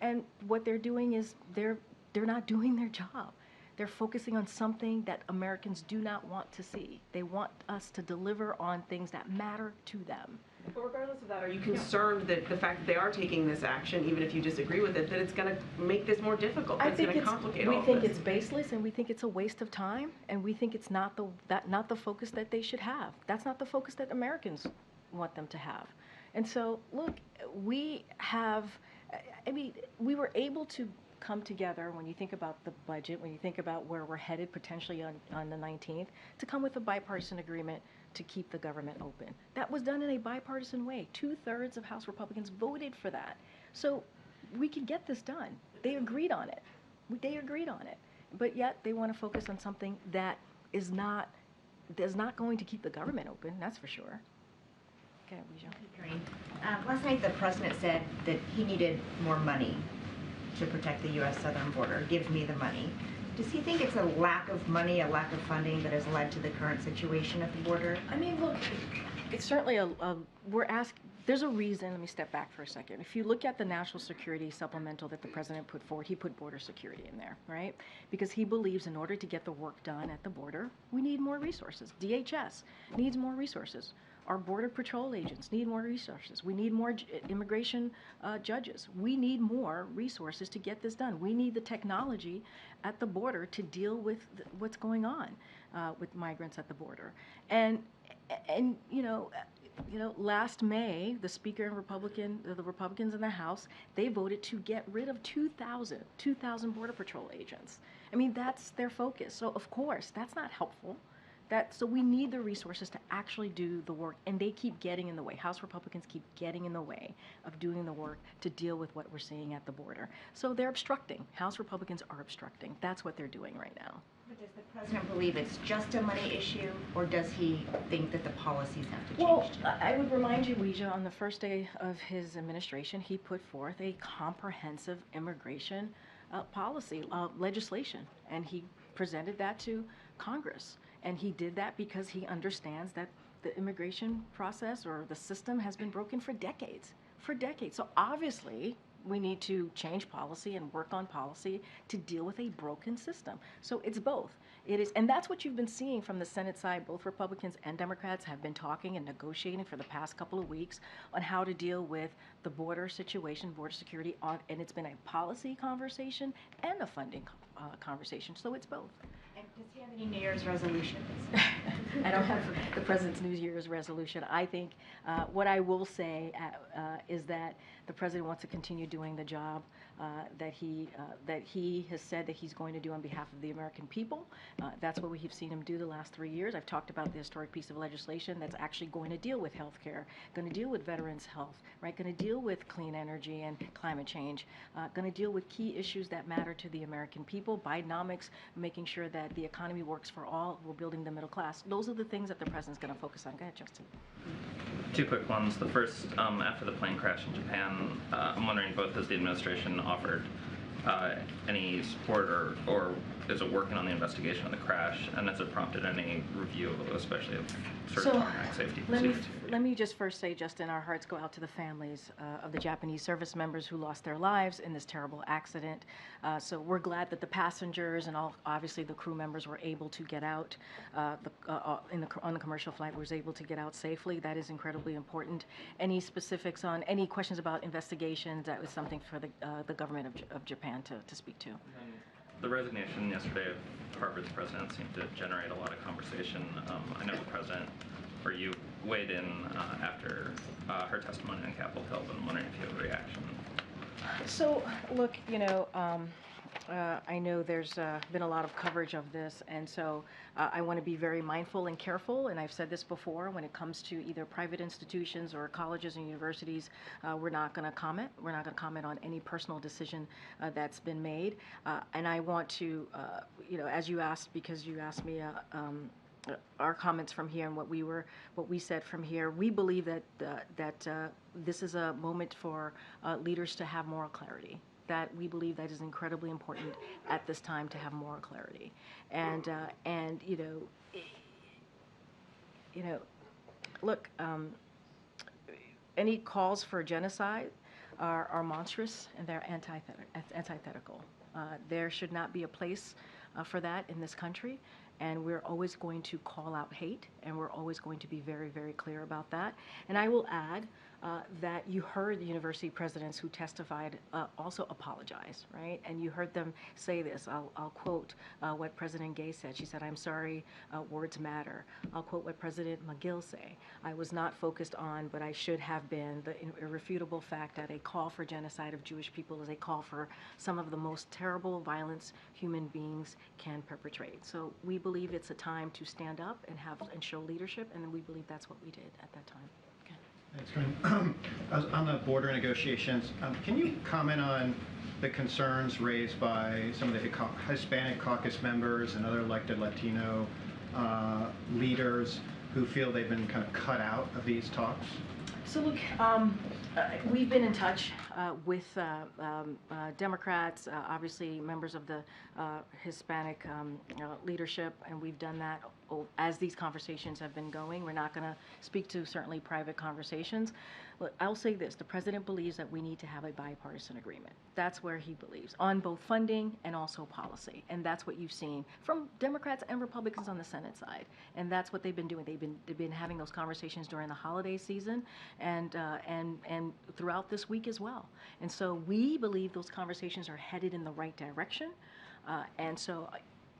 And what they're doing is they're not doing their job. They're focusing on something that Americans do not want to see. They want us to deliver on things that matter to them. But regardless of that, are you concerned that the fact that they are taking this action, even if you disagree with it, that it's going to make this more difficult, that it's going to complicate all of this? We think it's baseless, and we think it's a waste of time, and we think it's not the focus that they should have. That's not the focus that Americans want them to have. And so, look, we were able to come together, when you think about the budget, when you think about where we're headed potentially on the 19th, to come with a bipartisan agreement to keep the government open. That was done in a bipartisan way. 2/3 of House Republicans voted for that. So we could get this done. They agreed on it. But yet they want to focus on something that is not going to keep the government open, that's for sure. Okay, Karine. Last night the president said that he needed more money to protect the U.S. southern border. Give me the money. Does he think it's a lack of money, a lack of funding that has led to the current situation at the border? I mean, look, it's certainly there's a reason. Let me step back for a second. If you look at the national security supplemental that the president put forward, he put border security in there, right? Because he believes in order to get the work done at the border, we need more resources. DHS needs more resources. Our Border Patrol agents need more resources. We need more immigration judges. We need more resources to get this done. We need the technology at the border to deal with what's going on with migrants at the border. And last May, the Speaker and the Republicans in the House, they voted to get rid of 2,000 Border Patrol agents. I mean, that's their focus. So of course, that's not helpful. So we need the resources to actually do the work, and they keep getting in the way. House Republicans keep getting in the way of doing the work to deal with what we're seeing at the border. So they're obstructing. House Republicans are obstructing. That's what they're doing right now. But does the president believe it's just a money issue, or does he think that the policies have to change? Well, I would remind you, Weijia, on the first day of his administration, he put forth a comprehensive immigration policy, legislation, and he presented that to Congress. And he did that because he understands that the immigration process or the system has been broken for decades. So obviously, we need to change policy and work on policy to deal with a broken system. So it's both. It is, and that's what you've been seeing from the Senate side. Both Republicans and Democrats have been talking and negotiating for the past couple of weeks on how to deal with the border situation, border security, and it's been a policy conversation and a funding conversation. So it's both. And does he have any New Year's resolutions? I don't have the president's New Year's resolution. I think what I will say is that the president wants to continue doing the job that he has said that he's going to do on behalf of the American people. That's what we've seen him do the last 3 years. I've talked about the historic piece of legislation that's actually going to deal with health care, going to deal with veterans' health, right? Going to deal with clean energy and climate change, going to deal with key issues that matter to the American people, Bidenomics, making sure that the economy works for all, we're building the middle class. Those are the things that the president's going to focus on. Go ahead, Justin. Two quick ones. The first, after the plane crash in Japan, I'm wondering both has the administration offered any support or is it working on the investigation of the crash, and has it prompted any review, especially of certain tarmac safety procedures? Let me just first say, Justin, our hearts go out to the families of the Japanese service members who lost their lives in this terrible accident. So we're glad that the passengers and obviously the crew members were able to get out on the commercial flight was able to get out safely. That is incredibly important. Any specifics on any questions about investigations, that was something for the government of Japan to speak to. The resignation yesterday of Harvard's president seemed to generate a lot of conversation. I know the president, or you, weighed in after her testimony on Capitol Hill, but I'm wondering if you have a reaction. So, look, I know there's been a lot of coverage of this, and so I want to be very mindful and careful, and I've said this before, when it comes to either private institutions or colleges and universities, we're not going to comment. We're not going to comment on any personal decision that's been made. And I want to, as you asked, because you asked me our comments from here and what we said from here, we believe that this is a moment for leaders to have moral clarity. That we believe that is incredibly important at this time to have moral clarity, and look, any calls for genocide are monstrous and they're antithetical. There should not be a place for that in this country, and we're always going to call out hate, and we're always going to be very, very clear about that. And I will add that you heard the university presidents who testified also apologize, right? And you heard them say this. I'll quote what President Gay said. She said, "I'm sorry, words matter." I'll quote what President McGill say. "I was not focused on, but I should have been, the irrefutable fact that a call for genocide of Jewish people is a call for some of the most terrible violence human beings can perpetrate." So we believe it's a time to stand up and show leadership, and we believe that's what we did at that time. Thanks, Karine. On the border negotiations, can you comment on the concerns raised by some of the Hispanic caucus members and other elected Latino leaders who feel they've been kind of cut out of these talks? So look, we've been in touch with Democrats, obviously members of the Hispanic leadership, and we've done that as these conversations have been going. We're not going to speak to certainly private conversations. Look, I'll say this, the president believes that we need to have a bipartisan agreement. That's where he believes, on both funding and also policy. And that's what you've seen from Democrats and Republicans on the Senate side. And that's what they've been doing. They've been having those conversations during the holiday season and throughout this week as well. And so we believe those conversations are headed in the right direction. And so,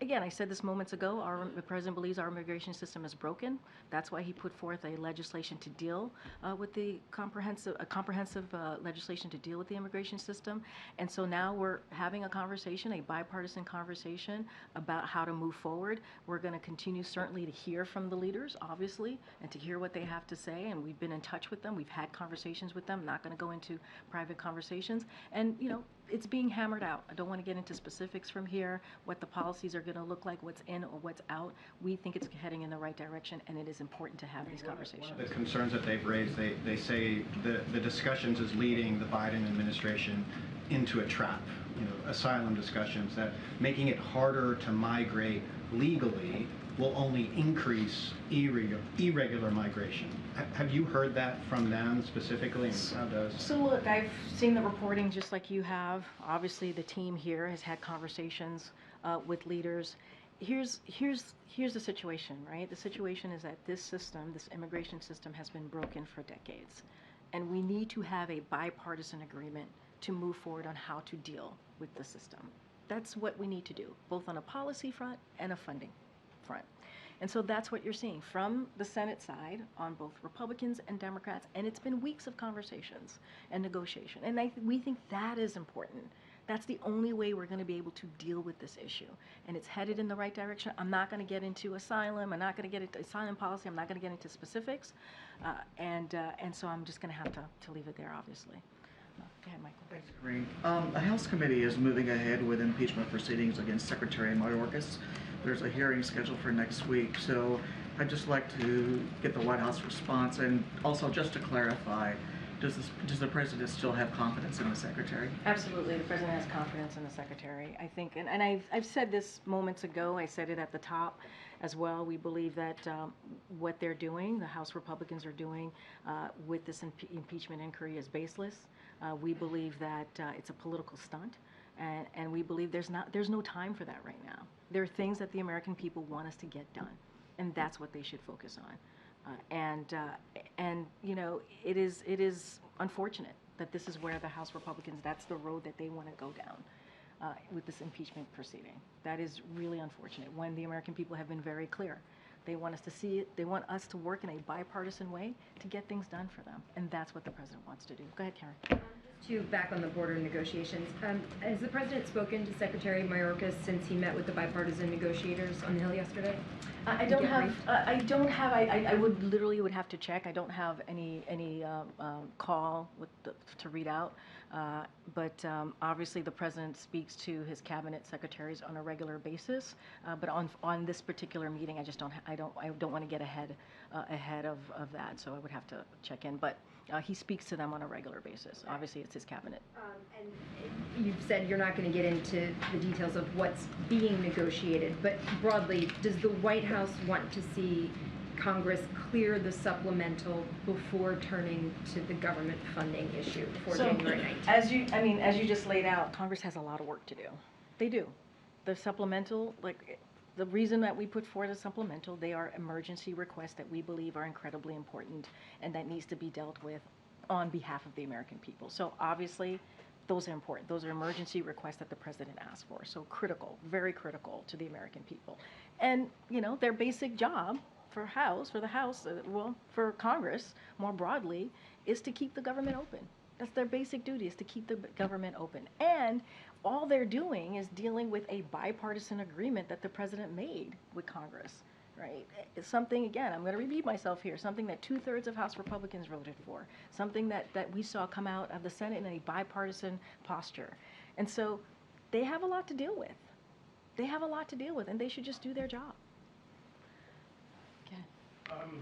again, I said this moments ago, the president believes our immigration system is broken. That's why he put forth a legislation to deal with the comprehensive legislation to deal with the immigration system. And so now we're having a conversation, a bipartisan conversation about how to move forward. We're going to continue certainly to hear from the leaders, obviously, and to hear what they have to say. And we've been in touch with them. We've had conversations with them. Not going to go into private conversations. And, you know, it's being hammered out. I don't want to get into specifics from here, what the policies are going to look like, what's in or what's out. We think it's heading in the right direction, and it is important to have these conversations. One of the concerns that they've raised, they say the discussions is leading the Biden administration into a trap. You know, asylum discussions, that making it harder to migrate legally will only increase irregular migration. Have you heard that from them specifically? And how does? So look, I've seen the reporting just like you have. Obviously, the team here has had conversations with leaders. Here's the situation, right? The situation is that this system, this immigration system, has been broken for decades, and we need to have a bipartisan agreement to move forward on how to deal with the system. That's what we need to do, both on a policy front and a funding front. And so that's what you're seeing from the Senate side on both Republicans and Democrats, and it's been weeks of conversations and negotiation. And we think that is important. That's the only way we're going to be able to deal with this issue. And it's headed in the right direction. I'm not going to get into asylum. I'm not going to get into asylum policy. I'm not going to get into specifics. And so I'm just going to have to leave it there, obviously. Go ahead, Michael. Thanks, Karine. The House committee is moving ahead with impeachment proceedings against Secretary Mayorkas. There's a hearing scheduled for next week, so I'd just like to get the White House response, and also just to clarify, does the president still have confidence in the secretary? Absolutely, the president has confidence in the secretary. I think, and I've said this moments ago. I said it at the top as well. We believe that what they're doing, the House Republicans are doing with this impeachment inquiry, is baseless. We believe that it's a political stunt, and we believe there's no time for that right now. There are things that the American people want us to get done, and that's what they should focus on. And you know, it is unfortunate that this is where the House Republicans, that's the road that they want to go down with this impeachment proceeding. That is really unfortunate when the American people have been very clear. They want us to see it. They want us to work in a bipartisan way to get things done for them, and that's what the president wants to do. Go ahead, Karen. Back on the border negotiations, has the president spoken to Secretary Mayorkas since he met with the bipartisan negotiators on the Hill yesterday? I would literally have to check. I don't have any call to read out. But obviously the president speaks to his cabinet secretaries on a regular basis. But on this particular meeting, I don't want to get ahead of that. So I would have to check in. But he speaks to them on a regular basis. Obviously, it's his cabinet. And you've said you're not going to get into the details of what's being negotiated, but broadly, does the White House want to see Congress clear the supplemental before turning to the government funding issue before January 19th? As you just laid out, Congress has a lot of work to do. They do. The supplemental, the reason that we put forward a supplemental, they are emergency requests that we believe are incredibly important and that needs to be dealt with on behalf of the American people. So obviously, those are important. Those are emergency requests that the president asked for. So critical, very critical to the American people. And, you know, their basic job for Congress more broadly is to keep the government open. That's their basic duty, is to keep the government open. And all they're doing is dealing with a bipartisan agreement that the president made with Congress, right? It's something, again, I'm going to repeat myself here, something that 2/3 of House Republicans voted for, something that we saw come out of the Senate in a bipartisan posture. And so they have a lot to deal with. They have a lot to deal with, and they should just do their job.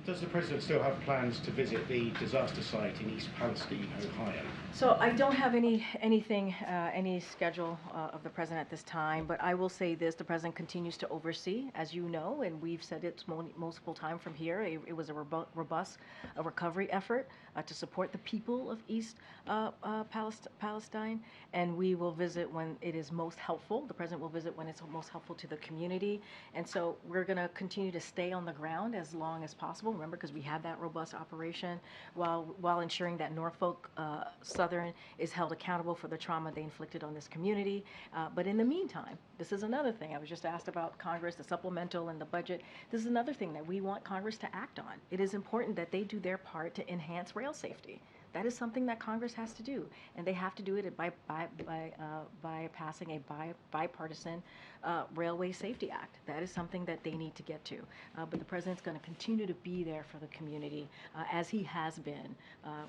Does the President still have plans to visit the disaster site in East Palestine, Ohio? So I don't have any schedule of the President at this time, but I will say this, the President continues to oversee, as you know, and we've said it multiple times from here. It was a robust recovery effort to support the people of East Palestine, and we will visit when it is most helpful. The President will visit when it's most helpful to the community, and so we're going to continue to stay on the ground as long as possible. Remember, because we have that robust operation, while ensuring that Norfolk Southern is held accountable for the trauma they inflicted on this community. But in the meantime, this is another thing. I was just asked about Congress, the supplemental and the budget. This is another thing that we want Congress to act on. It is important that they do their part to enhance rail safety. That is something that Congress has to do, and they have to do it by passing a bipartisan Railway Safety Act. That is something that they need to get to. But the President's going to continue to be there for the community, as he has been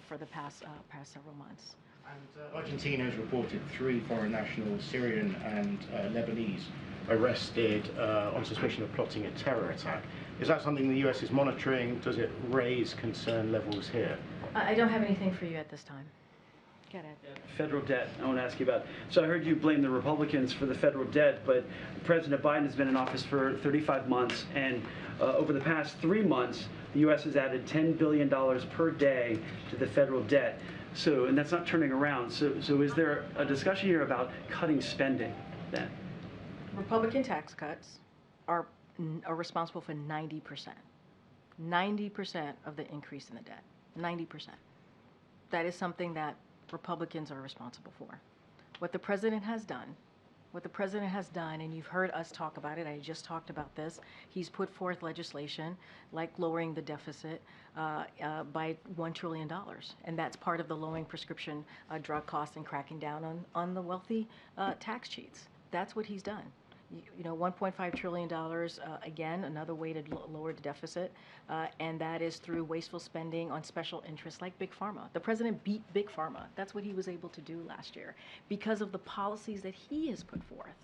for the past several months. And Argentina has reported 3 foreign nationals, Syrian and Lebanese, arrested on suspicion of plotting a terror attack. Is that something the US is monitoring? Does it raise concern levels here? I don't have anything for you at this time. Go ahead. Federal debt, I want to ask you about. So I heard you blame the Republicans for the federal debt, but President Biden has been in office for 35 months, and over the past 3 months, the U.S. has added $10 billion per day to the federal debt. So, and that's not turning around. So is there a discussion here about cutting spending then? Republican tax cuts are responsible for 90%. 90% of the increase in the debt. 90%. That is something that Republicans are responsible for. What the President has done, and you've heard us talk about it, I just talked about this, he's put forth legislation like lowering the deficit by $1 trillion. And that's part of the lowering prescription drug costs and cracking down on the wealthy tax cheats. That's what he's done. You know, $1.5 trillion, again, another way to lower the deficit, and that is through wasteful spending on special interests like Big Pharma. The President beat Big Pharma. That's what he was able to do last year because of the policies that he has put forth.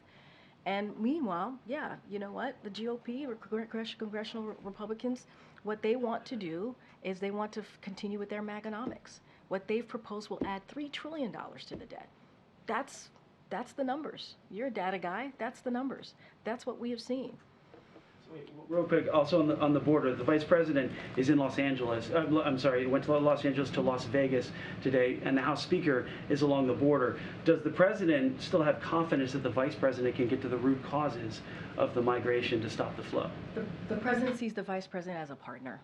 And meanwhile, yeah, you know what? The GOP, or congressional Republicans, what they want to do is they want to continue with their Maganomics. What they've proposed will add $3 trillion to the debt. That's the numbers. You're a data guy. That's the numbers. That's what we have seen. Real quick, also on the border, the Vice President is in Los Angeles. Went to Los Angeles to Las Vegas today, and the House Speaker is along the border. Does the President still have confidence that the Vice President can get to the root causes of the migration to stop the flow? The President sees the Vice President as a partner.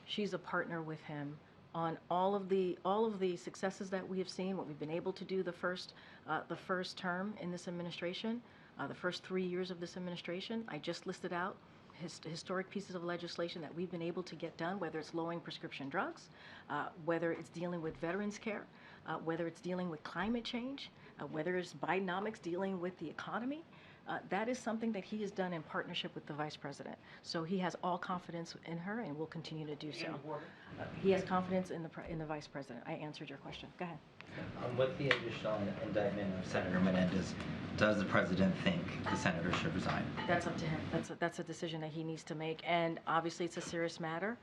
She's a partner with him on all of the successes that we have seen, what we've been able to do the first term in this administration, the first 3 years of this administration. I just listed out historic pieces of legislation that we've been able to get done, whether it's lowering prescription drugs, whether it's dealing with veterans care, whether it's dealing with climate change, whether it's Bidenomics dealing with the economy. That is something that he has done in partnership with the Vice President. So he has all confidence in her and will continue to do so. He has confidence in the Vice President. I answered your question. Go ahead. With the additional indictment of Senator Menendez, does the President think the senator should resign? That's up to him. That's a decision that he needs to make. And obviously it's a serious matter.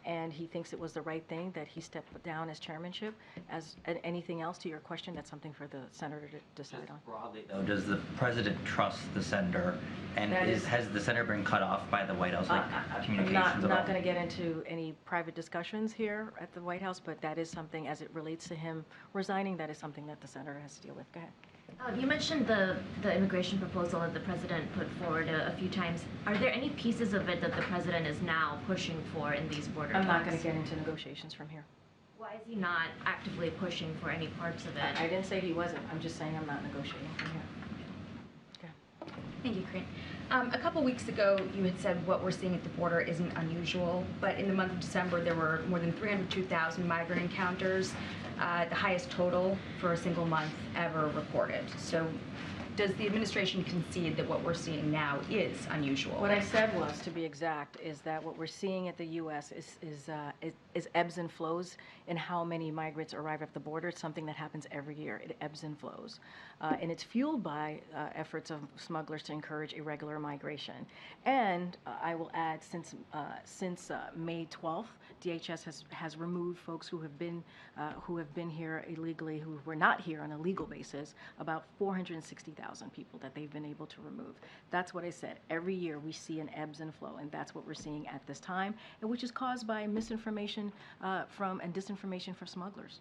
And he thinks it was the right thing that he stepped down as chairmanship. As anything else to your question, that's something for the senator to decide on. Broadly, though, does the President trust the senator? And has the senator been cut off by the White House, like communications at all? I'm not going to get into any private discussions here at the White House, but that is something, as it relates to him resigning, that is something that the senator has to deal with. Go ahead. You mentioned the immigration proposal that the President put forward a few times. Are there any pieces of it that the President is now pushing for in these border talks? I'm not going to get into negotiations from here. Why is he not actively pushing for any parts of it? I didn't say he wasn't. I'm just saying I'm not negotiating from here. Okay. Thank you, Karine. A couple weeks ago, you had said what we're seeing at the border isn't unusual, but in the month of December, there were more than 302,000 migrant encounters, the highest total for a single month ever reported. So does the administration concede that what we're seeing now is unusual? What I said was, to be exact, is that what we're seeing at the U.S. is ebbs and flows in how many migrants arrive at the border. It's something that happens every year. It ebbs and flows. And it's fueled by efforts of smugglers to encourage irregular migration. And I will add, since May 12th, DHS has removed folks who have been here illegally, who were not here on a legal basis, about 460,000 people that they've been able to remove. That's what I said. Every year we see an ebbs and flow, and that's what we're seeing at this time, and which is caused by misinformation and disinformation from smugglers.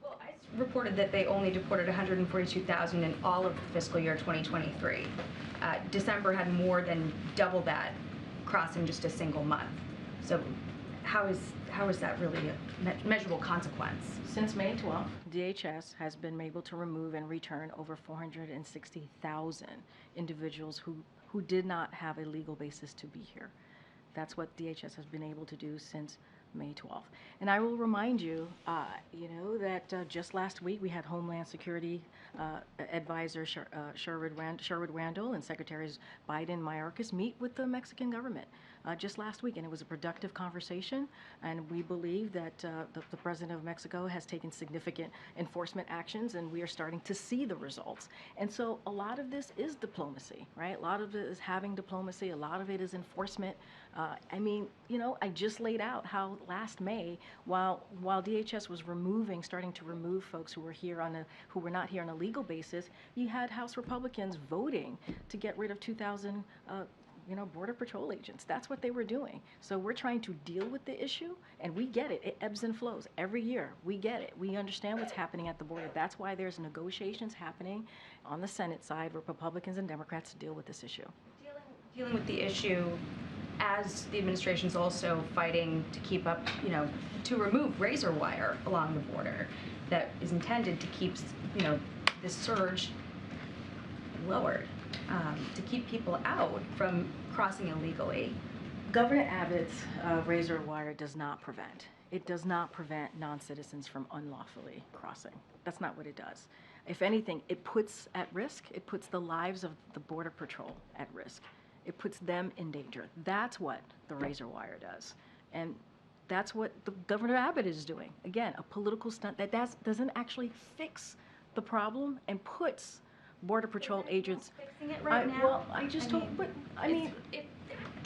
Well, ICE reported that they only deported 142,000 in all of fiscal year 2023. December had more than double that crossing just a single month. So how is that really a measurable consequence? Since May 12th, DHS has been able to remove and return over 460,000 individuals who did not have a legal basis to be here. That's what DHS has been able to do since May 12th. And I will remind you, that just last week we had Homeland Security Advisor Sherwood Randall and Secretaries Biden and Mayorkas meet with the Mexican government just last week, and it was a productive conversation. And we believe that the President of Mexico has taken significant enforcement actions, and we are starting to see the results. And so a lot of this is diplomacy, right? A lot of it is having diplomacy. A lot of it is enforcement. I just laid out how last May, while DHS was starting to remove folks who were not here on a legal basis, you had House Republicans voting to get rid of 2,000 Border Patrol agents. That's what they were doing. So we're trying to deal with the issue, and we get it. It ebbs and flows every year. We get it. We understand what's happening at the border. That's why there's negotiations happening on the Senate side with Republicans and Democrats to deal with this issue. Dealing with the issue as the administration's also fighting to keep up, to remove razor wire along the border that is intended to keep, this surge lowered, to keep people out from crossing illegally. Governor Abbott's razor wire does not prevent. It does not prevent non-citizens from unlawfully crossing. That's not what it does. If anything, it puts at risk, it puts the lives of the Border Patrol at risk. It puts them in danger. That's what the razor wire does. And that's what the Governor Abbott is doing. Again, a political stunt that doesn't actually fix the problem and puts Border Patrol agents fixing it right now. Well, I just hope, but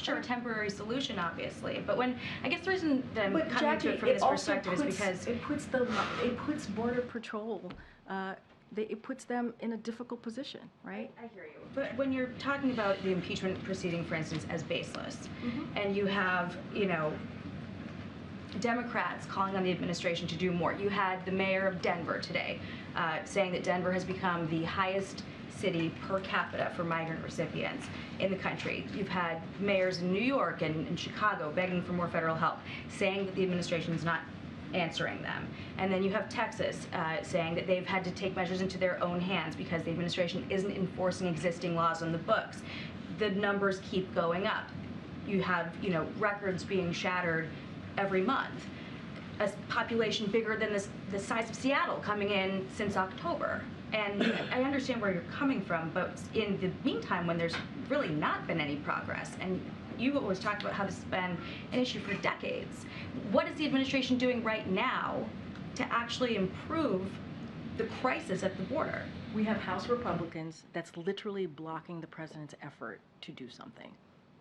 sure, a temporary solution, obviously. But I guess the reason that I'm coming Jackie, to it from this perspective is because it puts Border Patrol. It puts them in a difficult position, right? I hear you. But when you're talking about the impeachment proceeding, for instance, as baseless, and you have, Democrats calling on the administration to do more. You had the mayor of Denver today saying that Denver has become the highest city per capita for migrant recipients in the country. You've had mayors in New York and Chicago begging for more federal help, saying that the administration is not answering them. And then you have Texas saying that they've had to take measures into their own hands because the administration isn't enforcing existing laws on the books. The numbers keep going up. You have, records being shattered every month. A population bigger than the size of Seattle coming in since October. And I understand where you're coming from, but in the meantime, when there's really not been any progress, and you've always talked about how this has been an issue for decades, what is the administration doing right now to actually improve the crisis at the border? We have House Republicans that's literally blocking the president's effort to do something.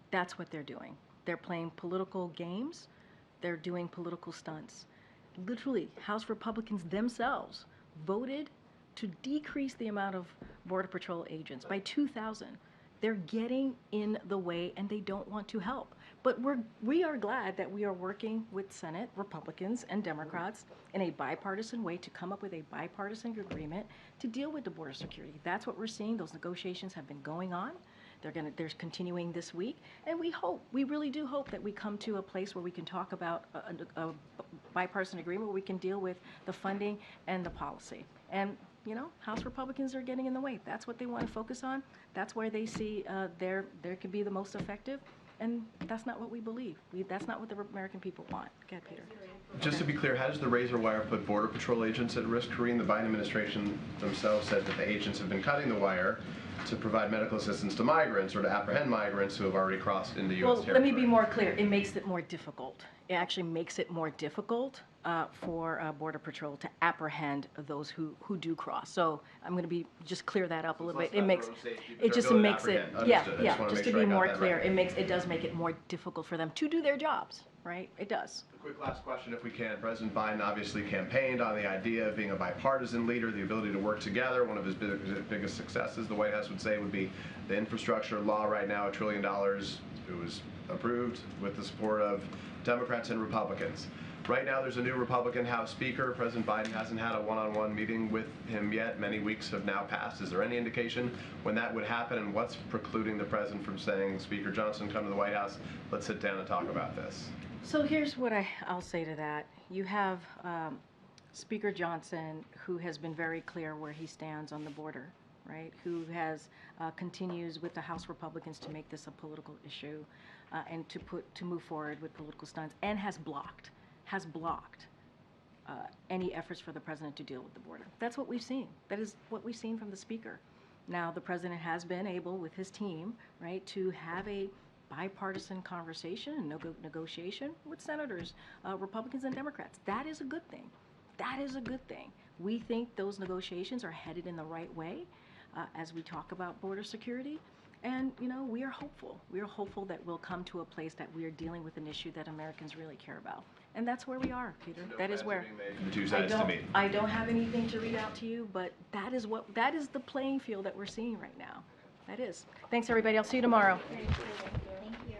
That's what they're doing. They're playing political games. They're doing political stunts. Literally, House Republicans themselves voted to decrease the amount of Border Patrol agents by 2,000. They're getting in the way, and they don't want to help. But we are glad that we are working with Senate Republicans and Democrats in a bipartisan way to come up with a bipartisan agreement to deal with the border security. That's what we're seeing. Those negotiations have been going on. They're continuing this week, and we really do hope that we come to a place where we can talk about a bipartisan agreement where we can deal with the funding and the policy. And House Republicans are getting in the way. That's what they want to focus on. That's where they see there could be the most effective, and that's not what we believe. That's not what the American people want. Go ahead, Peter. Just to be clear, how does the razor wire put Border Patrol agents at risk, Karine? The Biden administration themselves said that the agents have been cutting the wire to provide medical assistance to migrants or to apprehend migrants who have already crossed into U.S. territory. Well, let me be more clear. It makes it more difficult. It actually makes it more difficult for Border Patrol to apprehend those who do cross. So I'm going to be just clear that up a little bit. It makes it just makes it just to be more clear. It does make it more difficult for them to do their jobs, right? It does. A quick last question, if we can. President Biden obviously campaigned on the idea of being a bipartisan leader, the ability to work together. One of his biggest successes, the White House would say, would be the infrastructure law right now, $1 trillion. It was approved with the support of Democrats and Republicans. Right now, there's a new Republican House Speaker. President Biden hasn't had a one-on-one meeting with him yet. Many weeks have now passed. Is there any indication when that would happen, and what's precluding the president from saying, Speaker Johnson, come to the White House, let's sit down and talk about this? So here's what I'll say to that. You have Speaker Johnson, who has been very clear where he stands on the border, right? Who has continues with the House Republicans to make this a political issue and to move forward with political stunts, and has blocked any efforts for the president to deal with the border. That's what we've seen. That is what we've seen from the speaker. Now, the president has been able, with his team, right, to have a bipartisan conversation and negotiation with senators, Republicans and Democrats. That is a good thing. That is a good thing. We think those negotiations are headed in the right way as we talk about border security. And, you know, we are hopeful. We are hopeful that we'll come to a place that we are dealing with an issue that Americans really care about. And that's where we are, Peter. So that is where the two sides to meet. I don't have anything to read out to you, but that is the playing field that we're seeing right now. That is. Thanks, everybody. I'll see you tomorrow. Thank you.